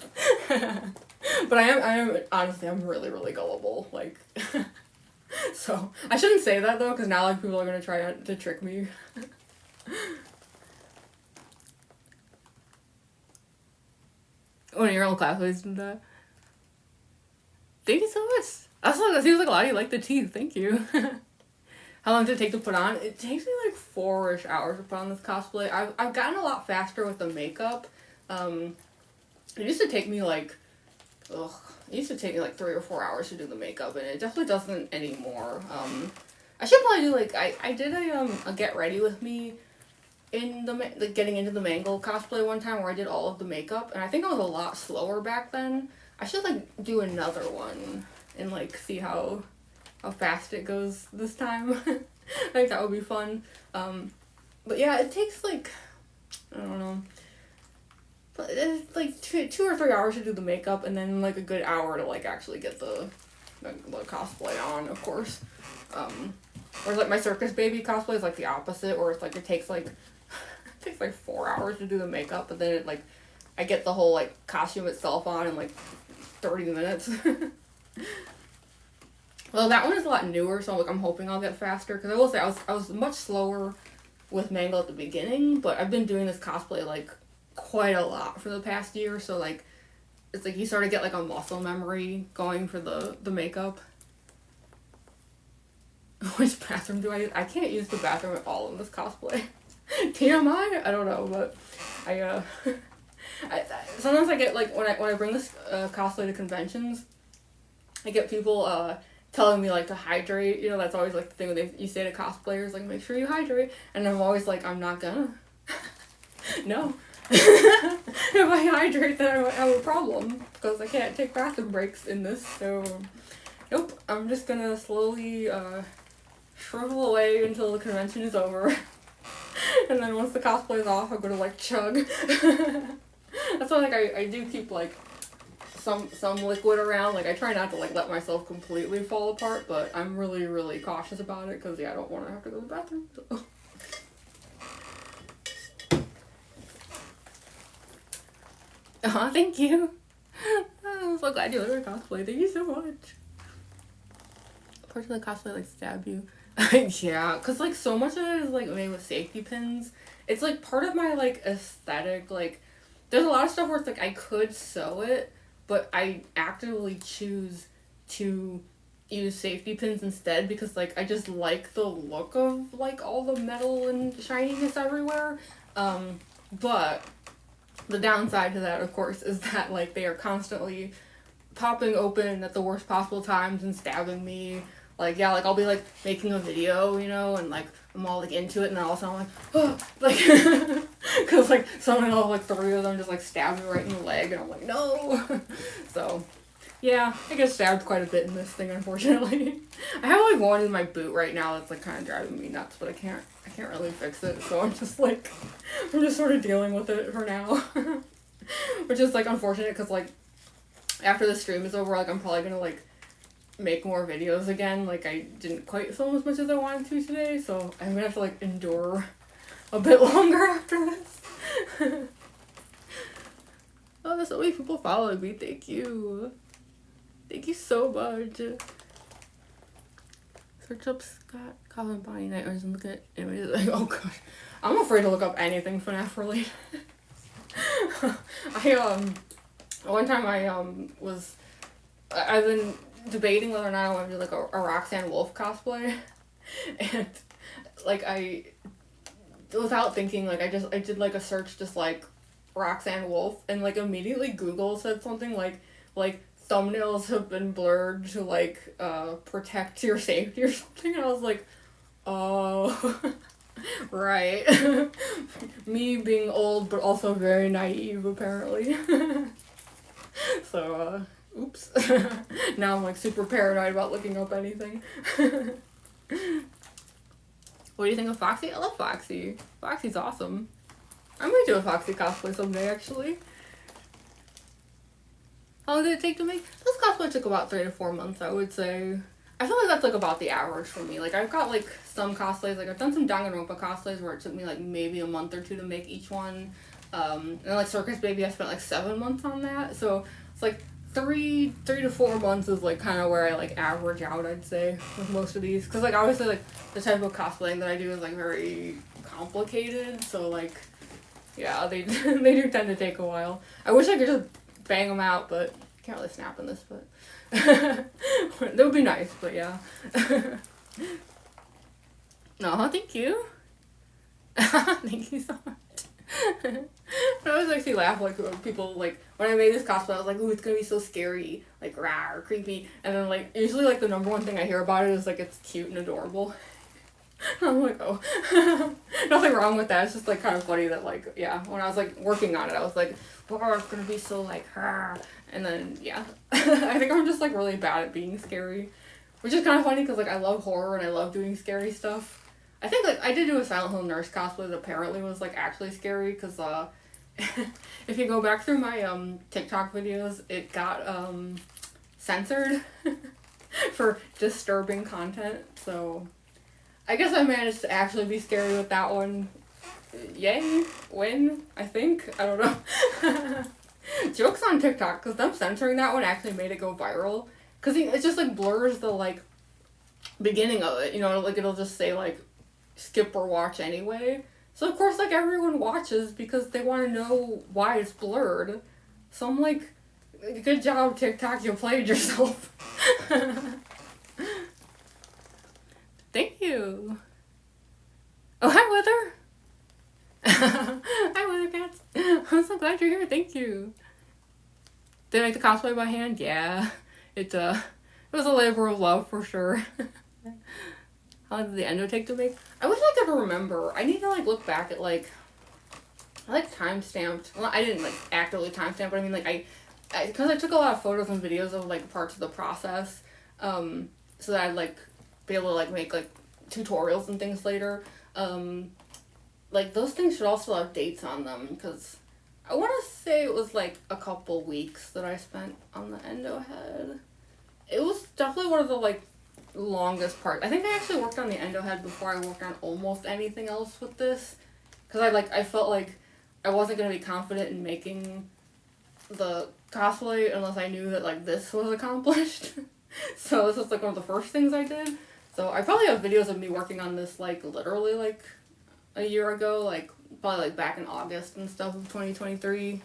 But I am honestly, I'm really, really gullible. Like, so I shouldn't say that though, because now like people are gonna try to trick me. One of your old classmates did that. Thank you so much. That seems like a lot of you like the teeth. Thank you. How long did it take to put on? It takes me like 4-ish hours to put on this cosplay. I've gotten a lot faster with the makeup. It used to take me like, it used to take me like 3 or 4 hours to do the makeup, and it definitely doesn't anymore. I should probably do like, I did a get ready with me in the getting into the Mangle cosplay one time where I did all of the makeup, and I think I was a lot slower back then. I should like do another one and like see how fast it goes this time. I think that would be fun. But yeah, it takes like, I don't know, but it's like 2 or 3 hours to do the makeup, and then like a good hour to like actually get the cosplay on, of course. Or like my circus baby cosplay is like the opposite, where it's like it takes like 4 hours to do the makeup, but then it like I get the whole like costume itself on in like 30 minutes. Well, that one is a lot newer, so like I'm hoping I'll get faster, because I will say I was much slower with Mangle at the beginning, but I've been doing this cosplay like quite a lot for the past year, so like it's like you sort of get like a muscle memory going for the makeup. Which bathroom do I use? I can't use the bathroom at all in this cosplay. TMI? I don't know, but I sometimes I get like when I bring this cosplay to conventions, I get people telling me like to hydrate. You know, that's always like the thing when you say to cosplayers, like, make sure you hydrate, and I'm always like, I'm not gonna. No. If I hydrate, then I might have a problem because I can't take bathroom breaks in this. So, nope. I'm just gonna slowly shrivel away until the convention is over. And then once the cosplay is off, I'm gonna like chug. That's why like I do keep like some liquid around. Like I try not to like let myself completely fall apart, but I'm really cautious about it because yeah, I don't want to have to go to the bathroom. So. Thank you. I'm so glad you like my cosplay. Thank you so much. Parts of the cosplay like stab you. Yeah, cause like so much of it is like made with safety pins. It's like part of my like aesthetic. Like there's a lot of stuff where it's like I could sew it, but I actively choose to use safety pins instead because like I just like the look of like all the metal and shininess everywhere. But the downside to that, of course, is that like they are constantly popping open at the worst possible times and stabbing me. Like, yeah, like, I'll be, like, making a video, you know, and, like, I'm all, like, into it, and then all of a sudden I'm like, oh, like, because, like, somehow, like, 3 of them just, like, stabbed me right in the leg, and I'm like, no. So, yeah, I get stabbed quite a bit in this thing, unfortunately. I have, like, one in my boot right now that's, like, kind of driving me nuts, but I can't really fix it, so I'm just, like, I'm just sort of dealing with it for now. Which is, like, unfortunate, because, like, after the stream is over, like, I'm probably gonna, like, make more videos again. Like, I didn't quite film as much as I wanted to today, so I'm gonna have to, like, endure a bit longer after this. Oh, there's so many people following me. Thank you. Thank you so much. Search up Scott Calvin Bonnie Nightmares and look at images. Like, oh gosh. I'm afraid to look up anything FNAF related. One time I've been debating whether or not I want to do like a Roxanne Wolf cosplay, and like without thinking, like I did like a search just like Roxanne Wolf, and like immediately Google said something like thumbnails have been blurred to like protect your safety or something, and I was like, oh. Right. Me being old but also very naive apparently. So oops. Now I'm like super paranoid about looking up anything. What do you think of Foxy? I love Foxy. Foxy's awesome. I might do a Foxy cosplay someday actually. How long did it take to make? This cosplay took about 3 to 4 months, I would say. I feel like that's like about the average for me. Like I've got like some cosplays, like I've done some Danganronpa cosplays where it took me like maybe a month or 2 to make each one. And then like Circus Baby, I spent like 7 months on that. So it's like 3 to 4 months is like kind of where I like average out, I'd say, with most of these. Cause like obviously like the type of cosplaying that I do is like very complicated. So like, yeah, they they do tend to take a while. I wish I could just bang them out, but I can't really snap in this, but. That would be nice, but yeah. No, thank you. Thank you so much. I always actually laugh like when people like when I made this cosplay, I was like, "Ooh, it's gonna be so scary, like rah or creepy," and then like usually like the number one thing I hear about it is like it's cute and adorable. I'm like, oh, nothing wrong with that. It's just like kind of funny that like yeah, when I was like working on it, I was like, "Oh, it's gonna be so like and then yeah, I think I'm just like really bad at being scary, which is kind of funny because like I love horror and I love doing scary stuff. I think like I did do a Silent Hill nurse cosplay that apparently was like actually scary because if you go back through my TikTok videos, it got censored for disturbing content. So I guess I managed to actually be scary with that one. Yay, win, I think. I don't know. Jokes on TikTok, because them censoring that one actually made it go viral. Because it just, like, blurs the, like, beginning of it, you know, like, it'll just say, like, skip or watch anyway. So, of course, like, everyone watches because they want to know why it's blurred. So I'm like, Good job, TikTok. You played yourself. Thank you. Oh, hi, Wither. Hi, Wither Cats. I'm so glad you're here. Thank you. Did I make the cosplay by hand? Yeah. It was a labor of love for sure. How long did the endo take to make? I wish I could remember. I need to like look back at like I like timestamped. Well, I didn't like actively timestamp, but I mean like because I took a lot of photos and videos of like parts of the process, so that I'd like be able to like make like tutorials and things later. Like those things should also have dates on them because I want to say it was like a couple weeks that I spent on the endo head. It was definitely one of the like longest parts. I think I actually worked on the endo head before I worked on almost anything else with this, because I felt like I wasn't gonna be confident in making the cosplay unless I knew that like this was accomplished. So this was like one of the first things I did. So I probably have videos of me working on this like literally like a year ago, like probably like back in August and stuff of 2023.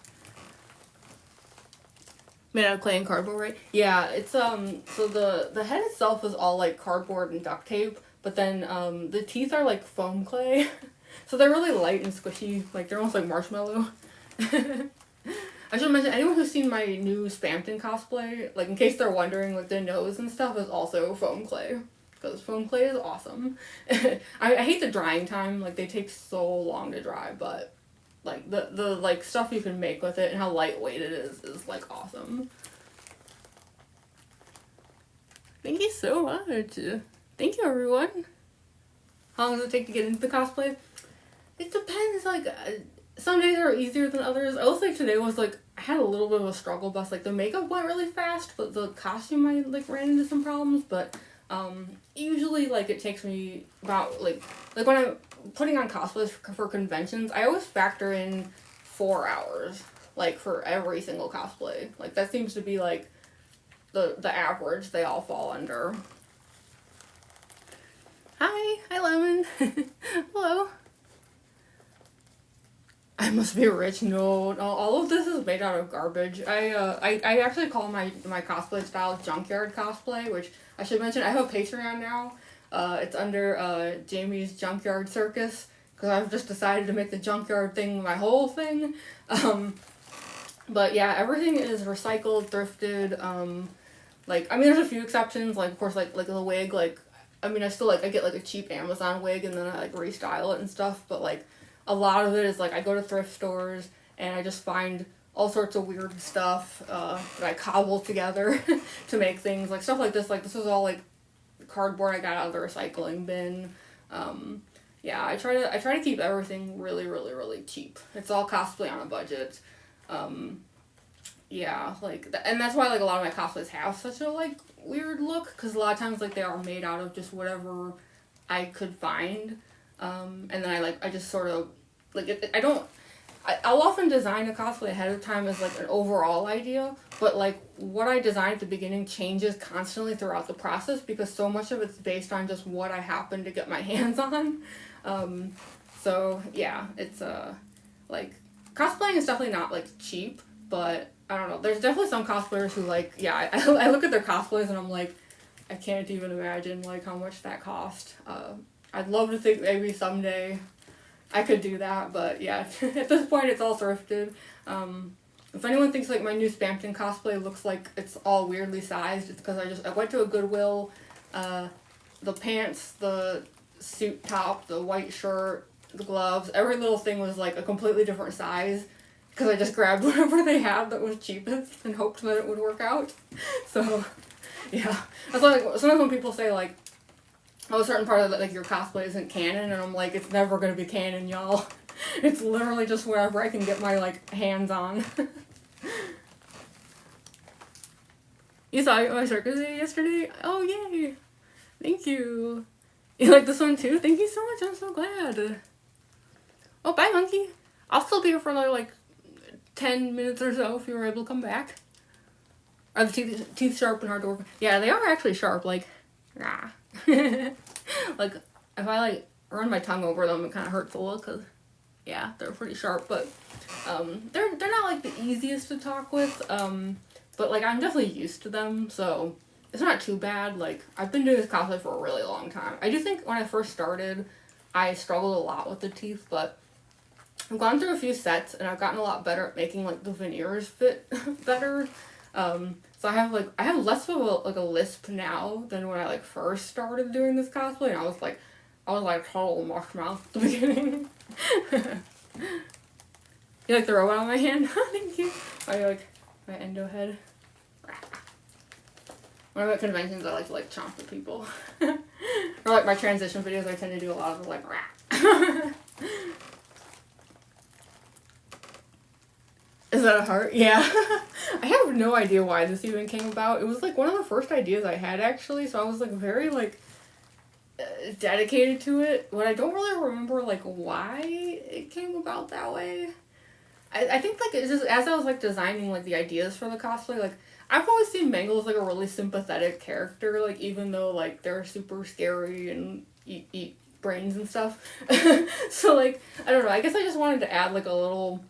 Made out of clay and cardboard, right? Yeah, it's so the head itself is all like cardboard and duct tape, but then the teeth are like foam clay. So they're really light and squishy, like they're almost like marshmallow. I should mention, anyone who's seen my new Spamton cosplay, like in case they're wondering, like the nose and stuff is also foam clay. Because foam clay is awesome. I hate the drying time, like they take so long to dry, but like the like stuff you can make with it and how lightweight it is like awesome. Thank you so much. Thank you, everyone. How long does it take to get into the cosplay? It depends, like, some days are easier than others. I will say today was, like, I had a little bit of a struggle bus. Like, the makeup went really fast, but the costume, I, like, ran into some problems. But, usually, like, it takes me about, like when I'm putting on cosplays for conventions, I always factor in 4 hours, like, for every single cosplay. Like, that seems to be, like, the average they all fall under. Hi Lemon. Hello. I must be rich. No, all of this is made out of garbage. I actually call my cosplay style junkyard cosplay, which I should mention I have a Patreon now. It's under Jamie's Junkyard Circus, because I've just decided to make the junkyard thing my whole thing. But yeah, everything is recycled, thrifted. Like, I mean, there's a few exceptions, like, of course, like the wig, like, I mean, I still, like, I get, like, a cheap Amazon wig, and then I, like, restyle it and stuff, but, like, a lot of it is, like, I go to thrift stores, and I just find all sorts of weird stuff, that I cobble together to make things, like, stuff like this is all, like, cardboard I got out of the recycling bin. Yeah, I try to keep everything really, really, really cheap. It's all cosplay on a budget. Yeah, like, and that's why, like, a lot of my cosplays have such a, like, weird look, because a lot of times, like, they are made out of just whatever I could find, and then I just sort of, like, I'll often design a cosplay ahead of time as, like, an overall idea, but, like, what I design at the beginning changes constantly throughout the process, because so much of it's based on just what I happen to get my hands on. So, yeah, it's, like, cosplaying is definitely not, like, cheap, but I don't know, there's definitely some cosplayers who, like, yeah, I look at their cosplays and I'm like, I can't even imagine, like, how much that cost. I'd love to think maybe someday I could do that, but yeah, at this point it's all thrifted. If anyone thinks, like, my new Spamton cosplay looks like it's all weirdly sized, it's because I went to a Goodwill, the pants, the suit top, the white shirt, the gloves, every little thing was, like, a completely different size, because I just grabbed whatever they had that was cheapest and hoped that it would work out. So, yeah. That's why, like, sometimes when people say, like, oh, a certain part of, like, your cosplay isn't canon, and I'm like, it's never gonna be canon, y'all. It's literally just wherever I can get my, like, hands on. You saw my circus video yesterday? Oh, yay! Thank you. You like this one, too? Thank you so much, I'm so glad. Oh, bye, monkey. I'll still be here for another, like, 10 minutes or so if you were able to come back. Are the teeth sharp and hard to work with? Yeah, they are actually sharp, like, ah. Like, if I, like, run my tongue over them, it kind of hurts a little, because, yeah, they're pretty sharp, but, they're not, like, the easiest to talk with, but like I'm definitely used to them, so it's not too bad. Like I've been doing this cosplay for a really long time. I do think when I first started, I struggled a lot with the teeth, but I've gone through a few sets and I've gotten a lot better at making like the veneers fit better. So I have less of a lisp now than when I like first started doing this cosplay, and I was like total marshmallow at the beginning. You like the robot on my hand? Thank you. I like my endo head. When I'm at conventions, I like to like chomp at people. Or like my transition videos, I tend to do a lot of like Is that a heart? Yeah. I have no idea why this even came about. It was like one of the first ideas I had actually, so I was like very like dedicated to it. But I don't really remember like why it came about that way. I think like it's just as I was like designing like the ideas for the cosplay, like I've always seen Mangle as like a really sympathetic character, like even though like they're super scary and eat brains and stuff. So like I don't know, I guess I just wanted to add like a little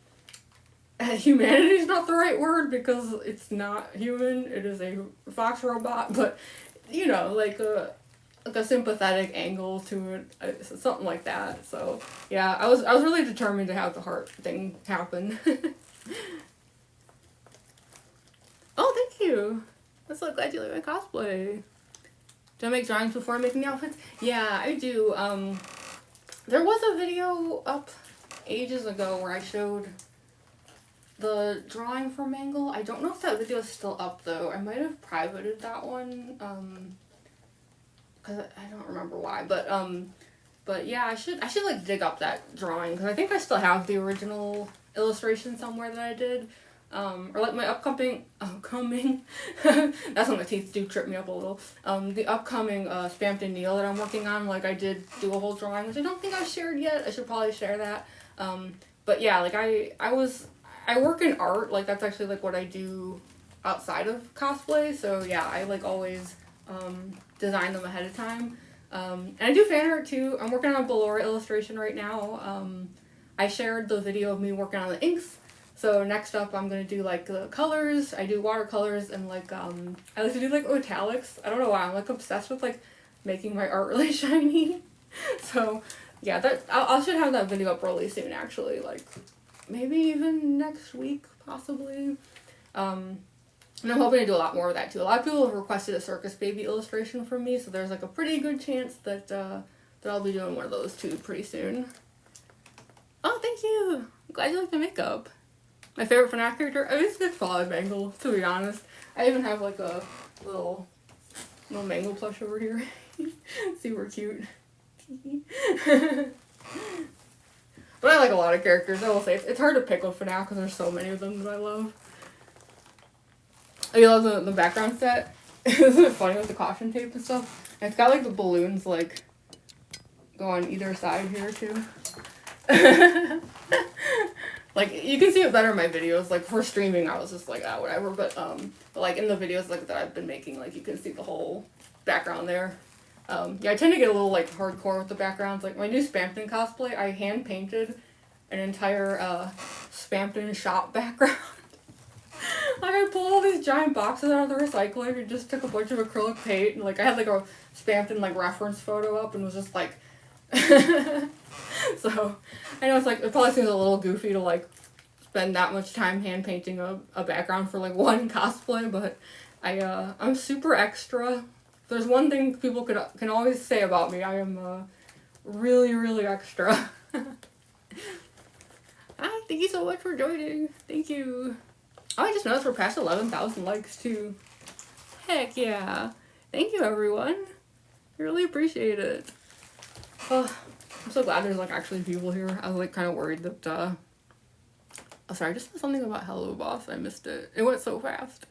humanity is not the right word because it's not human, it is a fox robot, but you know, like a sympathetic angle to it, something like that. So yeah, I was really determined to have the heart thing happen. Oh, thank you. I'm so glad you like my cosplay. Do I make drawings before making the outfits? Yeah, I do. There was a video up ages ago where I showed the drawing for Mangle. I don't know if that video is still up though. I might have privated that one. Cause I don't remember why, but yeah, I should like dig up that drawing because I think I still have the original illustration somewhere that I did, or like my upcoming that's when the teeth do trip me up a little. The upcoming Spamped in Neil that I'm working on, like I did do a whole drawing which I don't think I've shared yet. I should probably share that. But yeah, like I work in art, like that's actually like what I do outside of cosplay. So yeah, I like always design them ahead of time. And I do fan art too. I'm working on a Ballora illustration right now. I shared the video of me working on the inks. So next up I'm gonna do like the colors. I do watercolors and like I like to do like italics. I don't know why, I'm like obsessed with like making my art really shiny. So yeah, that I should have that video up really soon actually, like maybe even next week possibly. And I'm hoping to do a lot more of that too. A lot of people have requested a circus baby illustration from me, so there's like a pretty good chance that that I'll be doing one of those too pretty soon. Oh, thank you! I'm glad you like the makeup. My favorite FNAF character? I mean, it's Fallout Mangle, to be honest. I even have like a little Mangle plush over here. Super cute. But I like a lot of characters, I will say. It's hard to pick with FNAF because there's so many of them that I love. I love the background set. It's funny with the caution tape and stuff. And it's got like the balloons like go on either side here too. Like you can see it better in my videos. Like for streaming I was just like whatever, but like in the videos like that I've been making, like you can see the whole background there. Yeah, I tend to get a little like hardcore with the backgrounds. Like my new Spampton cosplay, I hand painted an entire Spampton shop background. Like I pulled all these giant boxes out of the recycler and just took a bunch of acrylic paint and like I had like a Spampton like reference photo up and was just like so I know it's like it probably seems a little goofy to like spend that much time hand painting a background for like one cosplay, but I'm super extra. If there's one thing people can always say about me, I am really, really extra. Hi, thank you so much for joining. Thank you. Oh, I just noticed we're past 11,000 likes too. Heck yeah. Thank you everyone. I really appreciate it. Oh, I'm so glad there's like actually people here. I was like kind of worried that oh sorry, I just said something about Hello Boss. I missed it. It went so fast.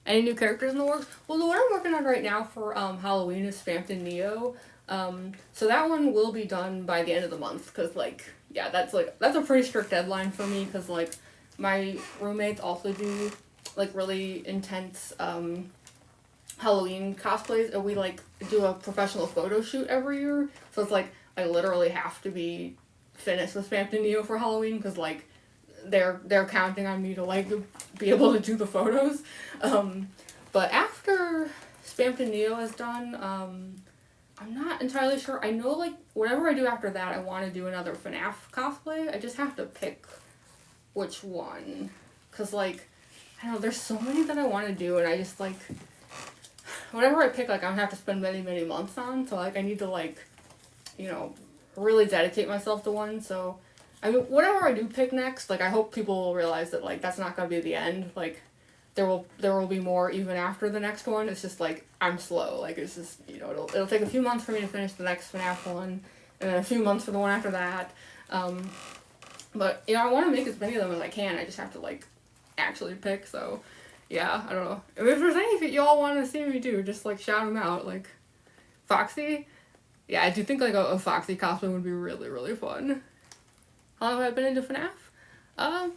Any new characters in the works? Well, the one I'm working on right now for Halloween is Spamped in Neo. So that one will be done by the end of the month because like yeah, that's a pretty strict deadline for me because like my roommates also do like really intense Halloween cosplays, and we like do a professional photo shoot every year. So it's like I literally have to be finished with Spamped in Neo for Halloween because like they're counting on me to like be able to do the photos. But after Spamped and Neo is done, I'm not entirely sure. I know like whatever I do after that, I want to do another FNAF cosplay. I just have to pick which one, cause like I don't know, there's so many that I want to do, and I just like whatever I pick, like I'm gonna have to spend many months on. So like I need to like, you know, really dedicate myself to one. So I mean, whatever I do pick next, like I hope people will realize that like that's not gonna be the end. Like there will be more even after the next one. It's just like I'm slow. Like it's just, you know, it'll take a few months for me to finish the next FNAF one, and then a few months for the one after that. But you know, I want to make as many of them as I can. I just have to like actually pick. So yeah, I don't know. If there's anything y'all want to see me do, just like shout them out. Like Foxy, yeah, I do think like a Foxy costume would be really fun. How long have I been into FNAF?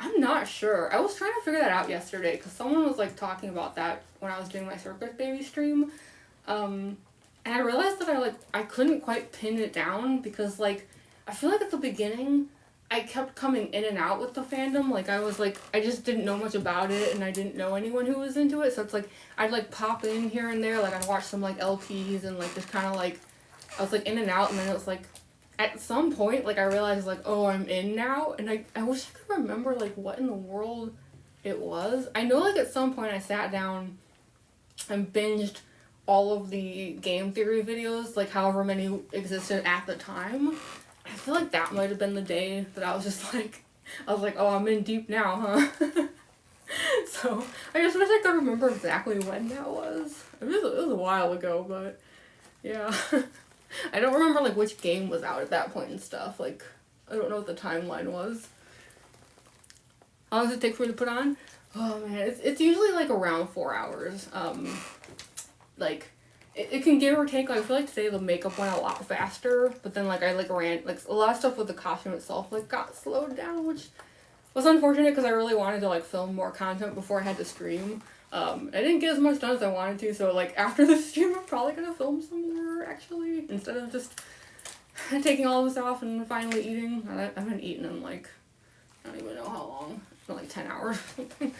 I'm not sure. I was trying to figure that out yesterday because someone was like talking about that when I was doing my Circus Baby stream. And I realized that I couldn't quite pin it down because like I feel like at the beginning I kept coming in and out with the fandom. Like I just didn't know much about it, and I didn't know anyone who was into it. So it's like I'd like pop in here and there. Like I'd watch some like LPs and like just kind of like I was like in and out, and then it was like at some point, like, I realized, like, oh, I'm in now, and I wish I could remember, like, what in the world it was. I know, like, at some point I sat down and binged all of the game theory videos, like, however many existed at the time. I feel like that might have been the day that I was just, like, oh, I'm in deep now, huh? So, I just wish I could remember exactly when that was. It was a while ago, but, yeah. I don't remember, like, which game was out at that point and stuff. Like, I don't know what the timeline was. How long does it take for you to put on? Oh, man, it's usually, like, around 4 hours. Like, it can give or take. Like, I feel like today the makeup went a lot faster, but then, like, I, like, ran, like, a lot of stuff with the costume itself, like, got slowed down, which was unfortunate because I really wanted to, like, film more content before I had to stream. I didn't get as much done as I wanted to, so, like, after the stream, I'm probably gonna film some more, actually, instead of just taking all of this off and finally eating. I haven't eaten in, like, I don't even know how long. It's been, like, 10 hours or something.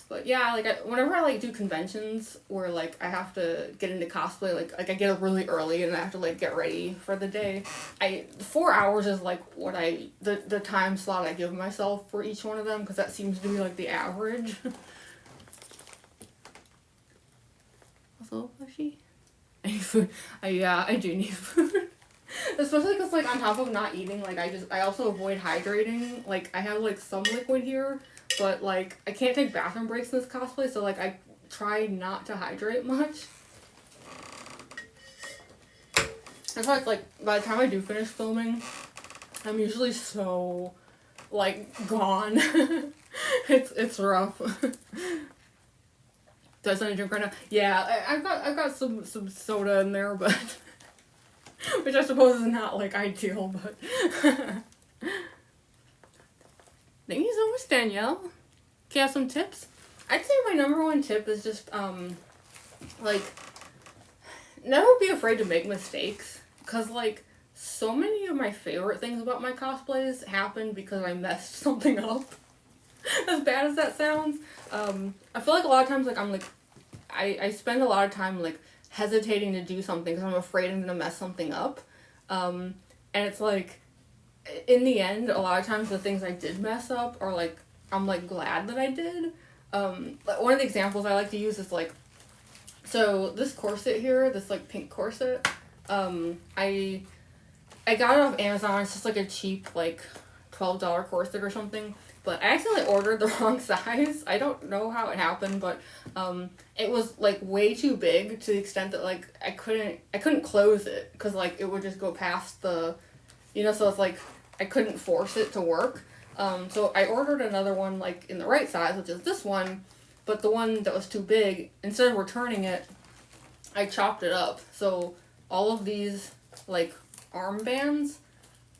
But yeah, like, whenever I, like, do conventions where, like, I have to get into cosplay, like I get up really early and I have to, like, get ready for the day. 4 hours is, like, what the time slot I give myself for each one of them, because that seems to be, like, the average. Also, Flushy? I need food. Yeah, I do need food. Especially because, like, on top of not eating, like, I also avoid hydrating. Like, I have, like, some liquid here, but, like, I can't take bathroom breaks in this cosplay, so, like, I try not to hydrate much. That's why, like, by the time I do finish filming, I'm usually so, like, gone. It's rough. Do I send a drink right now? Yeah, I've got some soda in there, but which I suppose is not, like, ideal, but thank you so much, Danielle. Can you have some tips? I'd say my number one tip is just, like, never be afraid to make mistakes, because, like, so many of my favorite things about my cosplays happen because I messed something up. As bad as that sounds. I feel like a lot of times, like, I spend a lot of time, like, hesitating to do something because I'm afraid I'm gonna mess something up. And it's, like, in the end, a lot of times the things I did mess up are, like, I'm, like, glad that I did. One of the examples I like to use is, like, so this corset here, this, like, pink corset, I got it off Amazon. It's just, like, a cheap, like, $12 corset or something. But I accidentally ordered the wrong size. I don't know how it happened, but it was, like, way too big to the extent that, like, I couldn't close it because, like, it would just go past the, you know, so it's, like, I couldn't force it to work. So I ordered another one, like, in the right size, which is this one, but the one that was too big, instead of returning it, I chopped it up. So all of these, like, armbands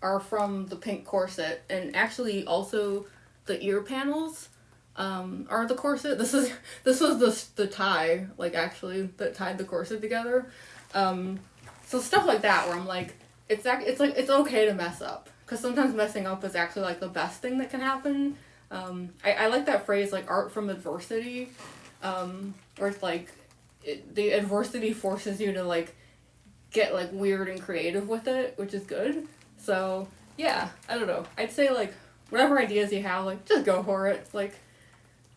are from the pink corset, and actually also the ear panels are the corset. This was the tie, like, actually, that tied the corset together. So stuff like that where I'm like, it's okay to mess up. because sometimes messing up is actually like the best thing that can happen. I like that phrase, like art from adversity, where it's like the adversity forces you to like get like weird and creative with it, which is good. So yeah, I don't know. I'd say like whatever ideas you have, like just go for it. Like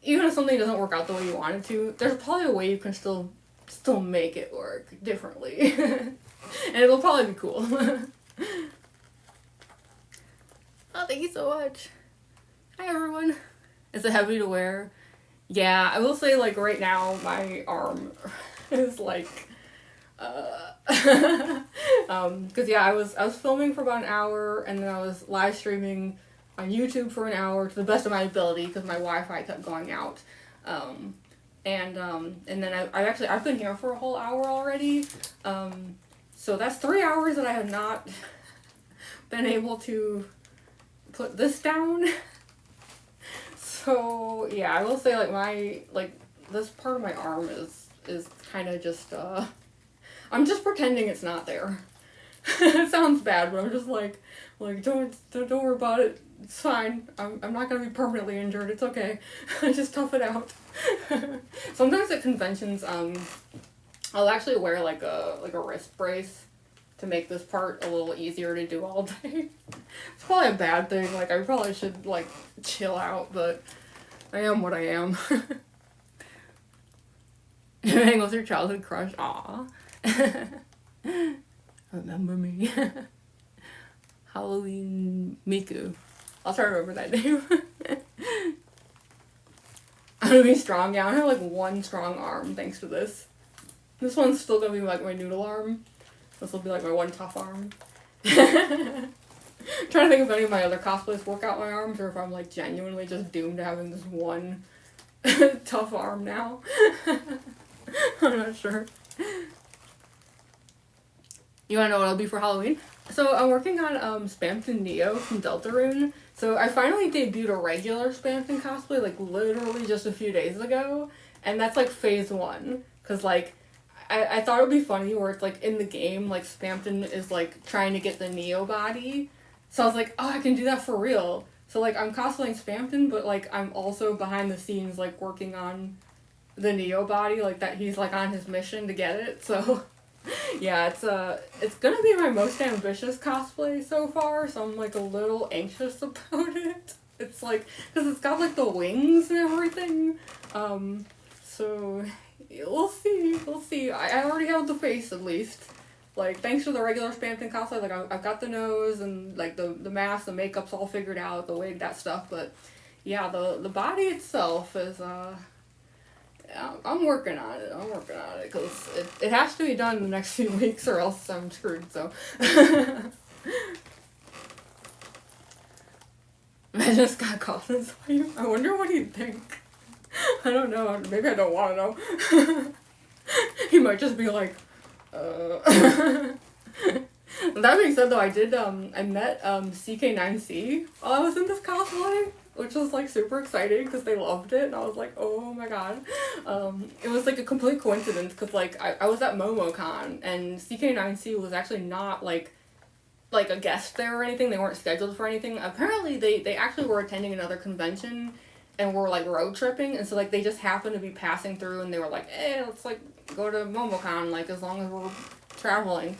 even if something doesn't work out the way you want it to, there's probably a way you can still make it work differently, and it'll probably be cool. Oh, thank you so much. Hi everyone. Is it heavy to wear? Yeah, I will say like right now my arm is like cause yeah, I was filming for about an hour, and then I was live streaming on YouTube for an hour to the best of my ability because my Wi-Fi kept going out. And then I've been here for a whole hour already. So that's 3 hours that I have not been able to put this down. So yeah, I will say like this part of my arm is kind of just I'm just pretending it's not there. It sounds bad, but I'm just like don't worry about it. It's fine. I'm not gonna be permanently injured. It's okay. Just tough it out. Sometimes at conventions, I'll actually wear like a wrist brace to make this part a little easier to do all day. It's probably a bad thing. Like I probably should like chill out, but I am what I am. Hang with your childhood crush. Aw. Remember me. Halloween Miku. I'll try to remember that name. I'm gonna be strong. Yeah, I have like one strong arm thanks to this. This one's still gonna be like my noodle arm. This will be like my one tough arm. Trying to think if any of my other cosplays work out my arms, or if I'm like genuinely just doomed to having this one tough arm now. I'm not sure. You wanna know what I'll be for Halloween? So I'm working on Spamton Neo from Deltarune. So I finally debuted a regular Spamton cosplay like literally just a few days ago, and that's like phase 1. Cause like I thought it would be funny where it's like in the game like Spamton is like trying to get the Neo body. So I was like, oh, I can do that for real. So like I'm cosplaying Spamton, but like I'm also behind the scenes like working on the Neo body, like that he's like on his mission to get it. So yeah, it's gonna be my most ambitious cosplay so far, so I'm like a little anxious about it. It's like, cause it's got like the wings and everything, so we'll see. I already have the face at least. Like thanks to the regular Spamton cosplay, like I've got the nose and like the mask, the makeup's all figured out, the wig, that stuff. But yeah, the body itself is I'm working on it. Because it has to be done in the next few weeks or else I'm screwed, so. Imagine Scott Cawthon saw you. I wonder what he'd think. I don't know. Maybe I don't want to know. He might just be like, That being said, though, I met CK9C while I was in this cosplay, which was like super exciting because they loved it, and I was like, oh my god. It was like a complete coincidence because like I was at MomoCon, and CK9C was actually not like a guest there or anything. They weren't scheduled for anything. Apparently they actually were attending another convention and were like road tripping, and so like they just happened to be passing through, and they were like, hey, let's like go to MomoCon, like as long as we're traveling.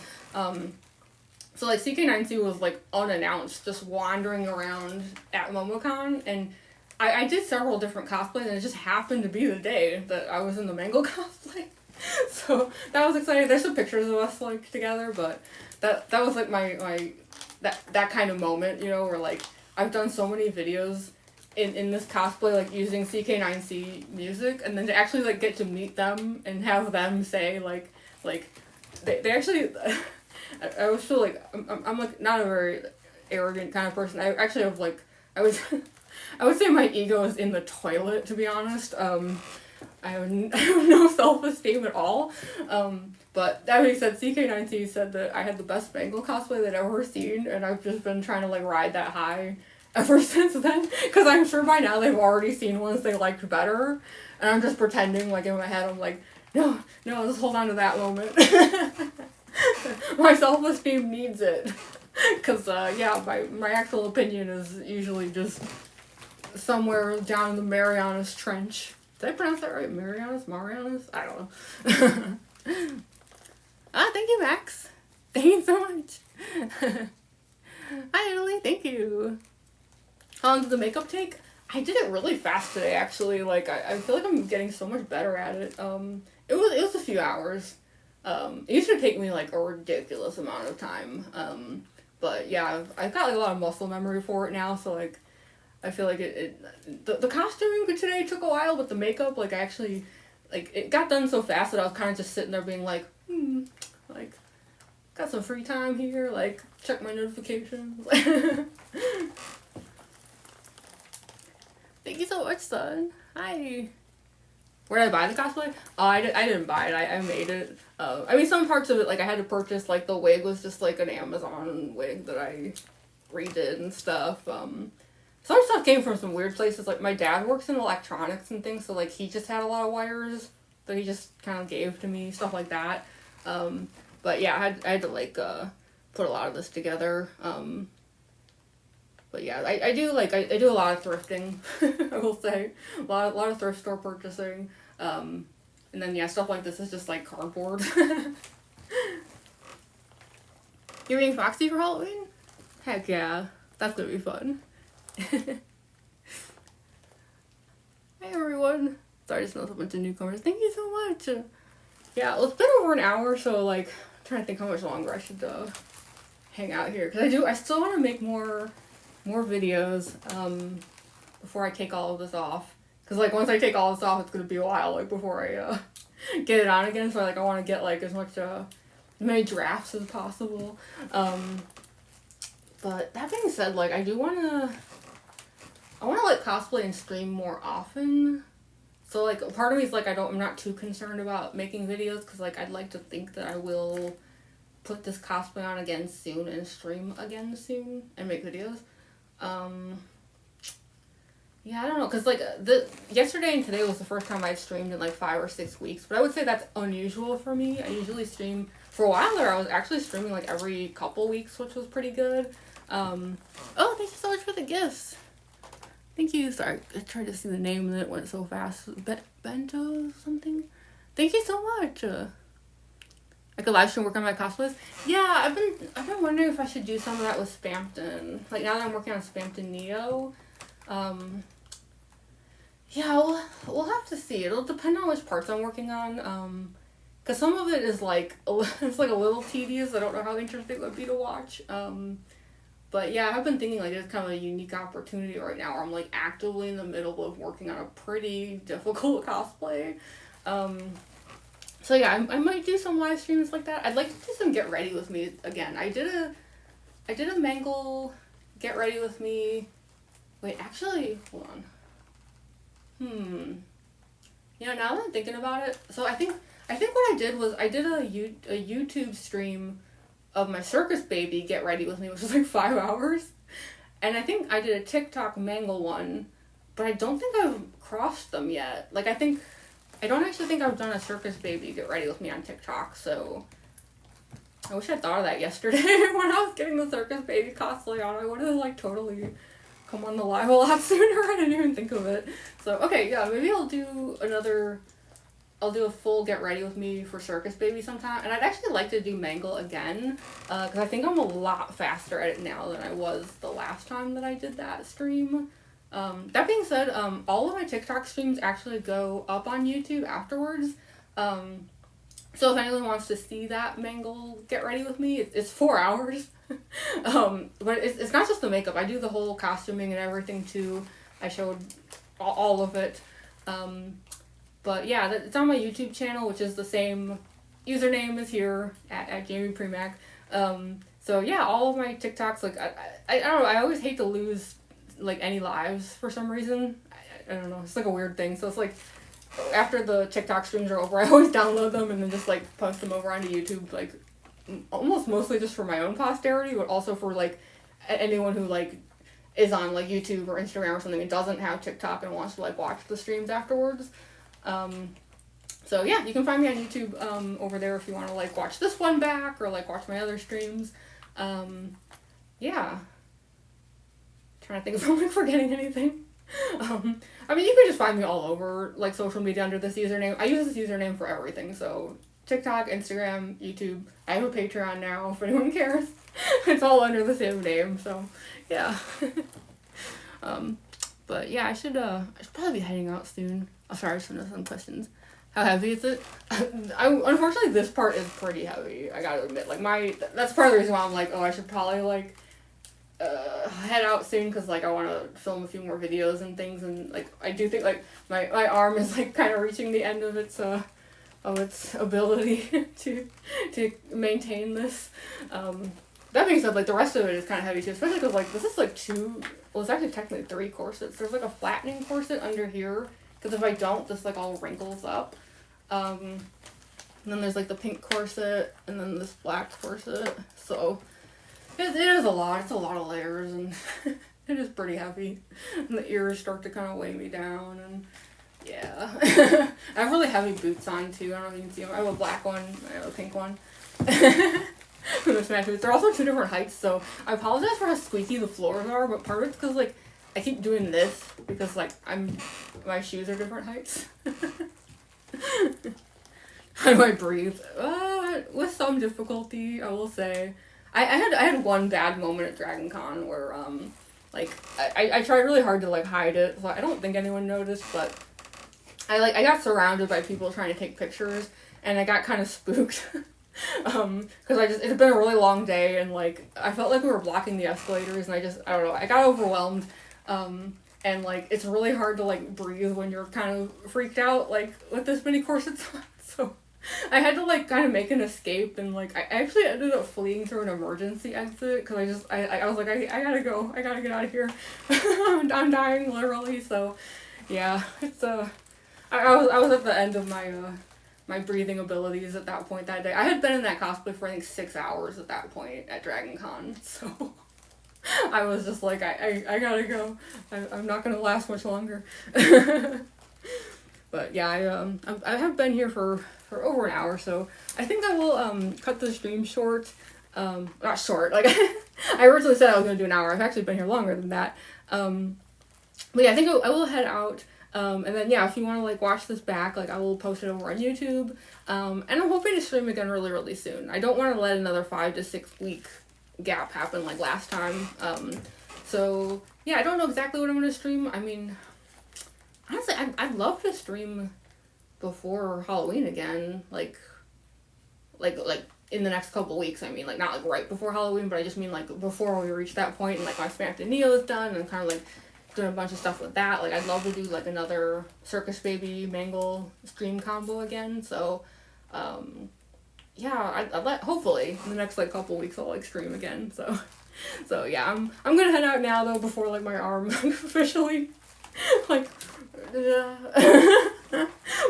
So like CK9C was like unannounced, just wandering around at MomoCon, and I did several different cosplays, and it just happened to be the day that I was in the Mangle cosplay. So that was exciting. There's some pictures of us like together, but that was like my that kind of moment, you know, where like I've done so many videos in this cosplay, like using CK9C music, and then to actually like get to meet them and have them say like they actually. I was feel like I'm like not a very arrogant kind of person. I actually have like I would say my ego is in the toilet, to be honest. I have no self-esteem at all. But that being said, CK9C said that I had the best Mangle cosplay they'd ever seen, and I've just been trying to like ride that high ever since then. Because I'm sure by now they've already seen ones they liked better, and I'm just pretending like in my head I'm like, no, let's hold on to that moment. My self-esteem needs it. Because, yeah, my actual opinion is usually just somewhere down in the Marianas Trench. Did I pronounce that right? Marianas? I don't know. Thank you, Max. Thank you so much. Hi, Italy. Thank you. How long did the makeup take? I did it really fast today, actually. Like, I feel like I'm getting so much better at it. It was a few hours. It used to take me, like, a ridiculous amount of time. But, yeah, I've got, like, a lot of muscle memory for it now, so, like, I feel like the costuming today took a while, but the makeup, like, I actually, like, it got done so fast that I was kind of just sitting there being like, like, got some free time here, like, check my notifications. Thank you so much, son. Hi. Where did I buy the cosplay? Oh, I didn't buy it. I made it. I mean, some parts of it, like, I had to purchase, like, the wig was just, like, an Amazon wig that I redid and stuff. Some stuff came from some weird places. Like, my dad works in electronics and things, so, like, he just had a lot of wires that he just kind of gave to me, stuff like that. But, yeah, I had to, like, put a lot of this together. But yeah, I do a lot of thrifting, I will say. A lot of thrift store purchasing. And then yeah, stuff like this is just like cardboard. You're being Foxy for Halloween? Heck yeah. That's gonna be fun. Hey everyone. Sorry, I just noticed a bunch of newcomers. Thank you so much. Yeah, well, it's been over an hour, so like, I'm trying to think how much longer I should hang out here. Cause I still want to make more videos before I take all of this off, because like once I take all this off it's gonna be a while like before I get it on again, so like I want to get like as many drafts as possible. But that being said, like I want to like cosplay and stream more often, so like part of me is like I'm not too concerned about making videos, because like I'd like to think that I will put this cosplay on again soon and stream again soon and make videos. Yeah, I don't know, because, like, yesterday and today was the first time I've streamed in, like, 5 or 6 weeks, but I would say that's unusual for me. I usually stream, for a while there, I was actually streaming, like, every couple weeks, which was pretty good. Oh, thank you so much for the gifts. Thank you. Sorry, I tried to see the name and it went so fast. Bento something? Thank you so much. I could live stream work on my cosplays. Yeah, I've been wondering if I should do some of that with Spampton. Like now that I'm working on Spampton Neo, yeah, we'll have to see. It'll depend on which parts I'm working on. Cause some of it is like it's like a little tedious. I don't know how interesting it would be to watch. But yeah, I've been thinking like it's kind of a unique opportunity right now where I'm like actively in the middle of working on a pretty difficult cosplay. So yeah, I might do some live streams like that. I'd like to do some Get Ready With Me again. I did a Mangle Get Ready With Me. Wait, actually, hold on. You know, now that I'm thinking about it, so I think what I did was I did a YouTube stream of my Circus Baby Get Ready With Me, which was like 5 hours. And I think I did a TikTok Mangle one, but I don't think I've crossed them yet. Like, I don't actually think I've done a Circus Baby Get Ready With Me on TikTok, so I wish I thought of that yesterday when I was getting the Circus Baby cosplay on. I would have, like, totally come on the live a lot sooner. I didn't even think of it. So, okay, yeah, maybe I'll do a full Get Ready With Me for Circus Baby sometime. And I'd actually like to do Mangle again, because I think I'm a lot faster at it now than I was the last time that I did that stream. That being said, all of my TikTok streams actually go up on YouTube afterwards. So if anyone wants to see that Mangle Get Ready With Me, it's 4 hours. But it's not just the makeup. I do the whole costuming and everything too. I showed all of it. But yeah, it's on my YouTube channel, which is the same username as here at Jamie Premack. So yeah, all of my TikToks, like, I don't know, I always hate to lose, like, any lives for some reason. I don't know, it's like a weird thing. So it's like, after the TikTok streams are over, I always download them and then just, like, post them over onto YouTube, like, almost mostly just for my own posterity, but also for, like, anyone who, like, is on, like, YouTube or Instagram or something and doesn't have TikTok and wants to, like, watch the streams afterwards. So yeah, you can find me on YouTube, over there if you want to, like, watch this one back or, like, watch my other streams. yeah. Trying to think if I'm like forgetting anything. I mean, you can just find me all over like social media under this username. I use this username for everything, so TikTok, Instagram, YouTube. I have a Patreon now if anyone cares. It's all under the same name, so yeah. But yeah, I should probably be heading out soon. Oh, sorry, I just want to some questions. How heavy is it? Unfortunately, this part is pretty heavy. I gotta admit, like that's part of the reason why I'm like, oh, I should probably like head out soon, because like I want to film a few more videos and things, and like I do think like my arm is like kind of reaching the end of its ability to maintain this. That being said, like the rest of it is kind of heavy too, especially because like this is like it's actually technically 3 corsets. There's like a flattening corset under here, because if I don't, this like all wrinkles up. And then there's like the pink corset, and then this black corset. So it is a lot. It's a lot of layers, and it is pretty heavy. And the ears start to kind of weigh me down, and yeah. I have really heavy boots on too. I don't know if you can see them. I have a black one. I have a pink one. The smash boots. They're also 2 different heights, so I apologize for how squeaky the floors are, but part of it's because like I keep doing this because like my shoes are different heights. How do I breathe? With some difficulty, I will say. I had one bad moment at Dragon Con where like I tried really hard to like hide it, so I don't think anyone noticed, but I got surrounded by people trying to take pictures, and I got kind of spooked. Because it had been a really long day, and like I felt like we were blocking the escalators, and I don't know, I got overwhelmed. And like it's really hard to like breathe when you're kind of freaked out like with this many corsets on. So I had to like kind of make an escape, and like I actually ended up fleeing through an emergency exit because I was like I gotta go, I gotta get out of here. I'm dying literally. So yeah, it's I was at the end of my breathing abilities at that point that day. I had been in that cosplay for I think 6 hours at that point at Dragon Con, so I was just like, I gotta go. I'm not gonna last much longer. But yeah, I have been here for over an hour, so I think I will cut the stream short. Not short, like I originally said I was gonna do an hour. I've actually been here longer than that. But yeah, I think I will head out. And then yeah, if you want to like watch this back, like I will post it over on YouTube. And I'm hoping to stream again really, really soon. I don't want to let another 5 to 6 week gap happen like last time. So yeah, I don't know exactly what I'm going to stream. I mean, honestly, I'd love to stream before Halloween again. Like in the next couple weeks. I mean, like not like right before Halloween, but I just mean like before we reach that point, and like my Spam to Neo is done, and kind of like doing a bunch of stuff with that. Like I'd love to do like another Circus Baby Mangle stream combo again. So yeah, I'd hopefully in the next like couple weeks I'll like stream again. So yeah, I'm gonna head out now though before like my arm officially like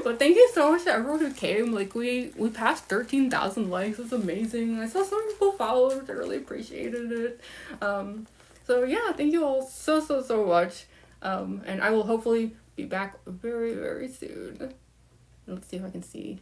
but thank you so much to everyone who came. Like we passed 13,000 likes. It's amazing. I saw some people follow, which I really appreciated it. So yeah, thank you all so much. And I will hopefully be back very, very soon. Let's see if I can see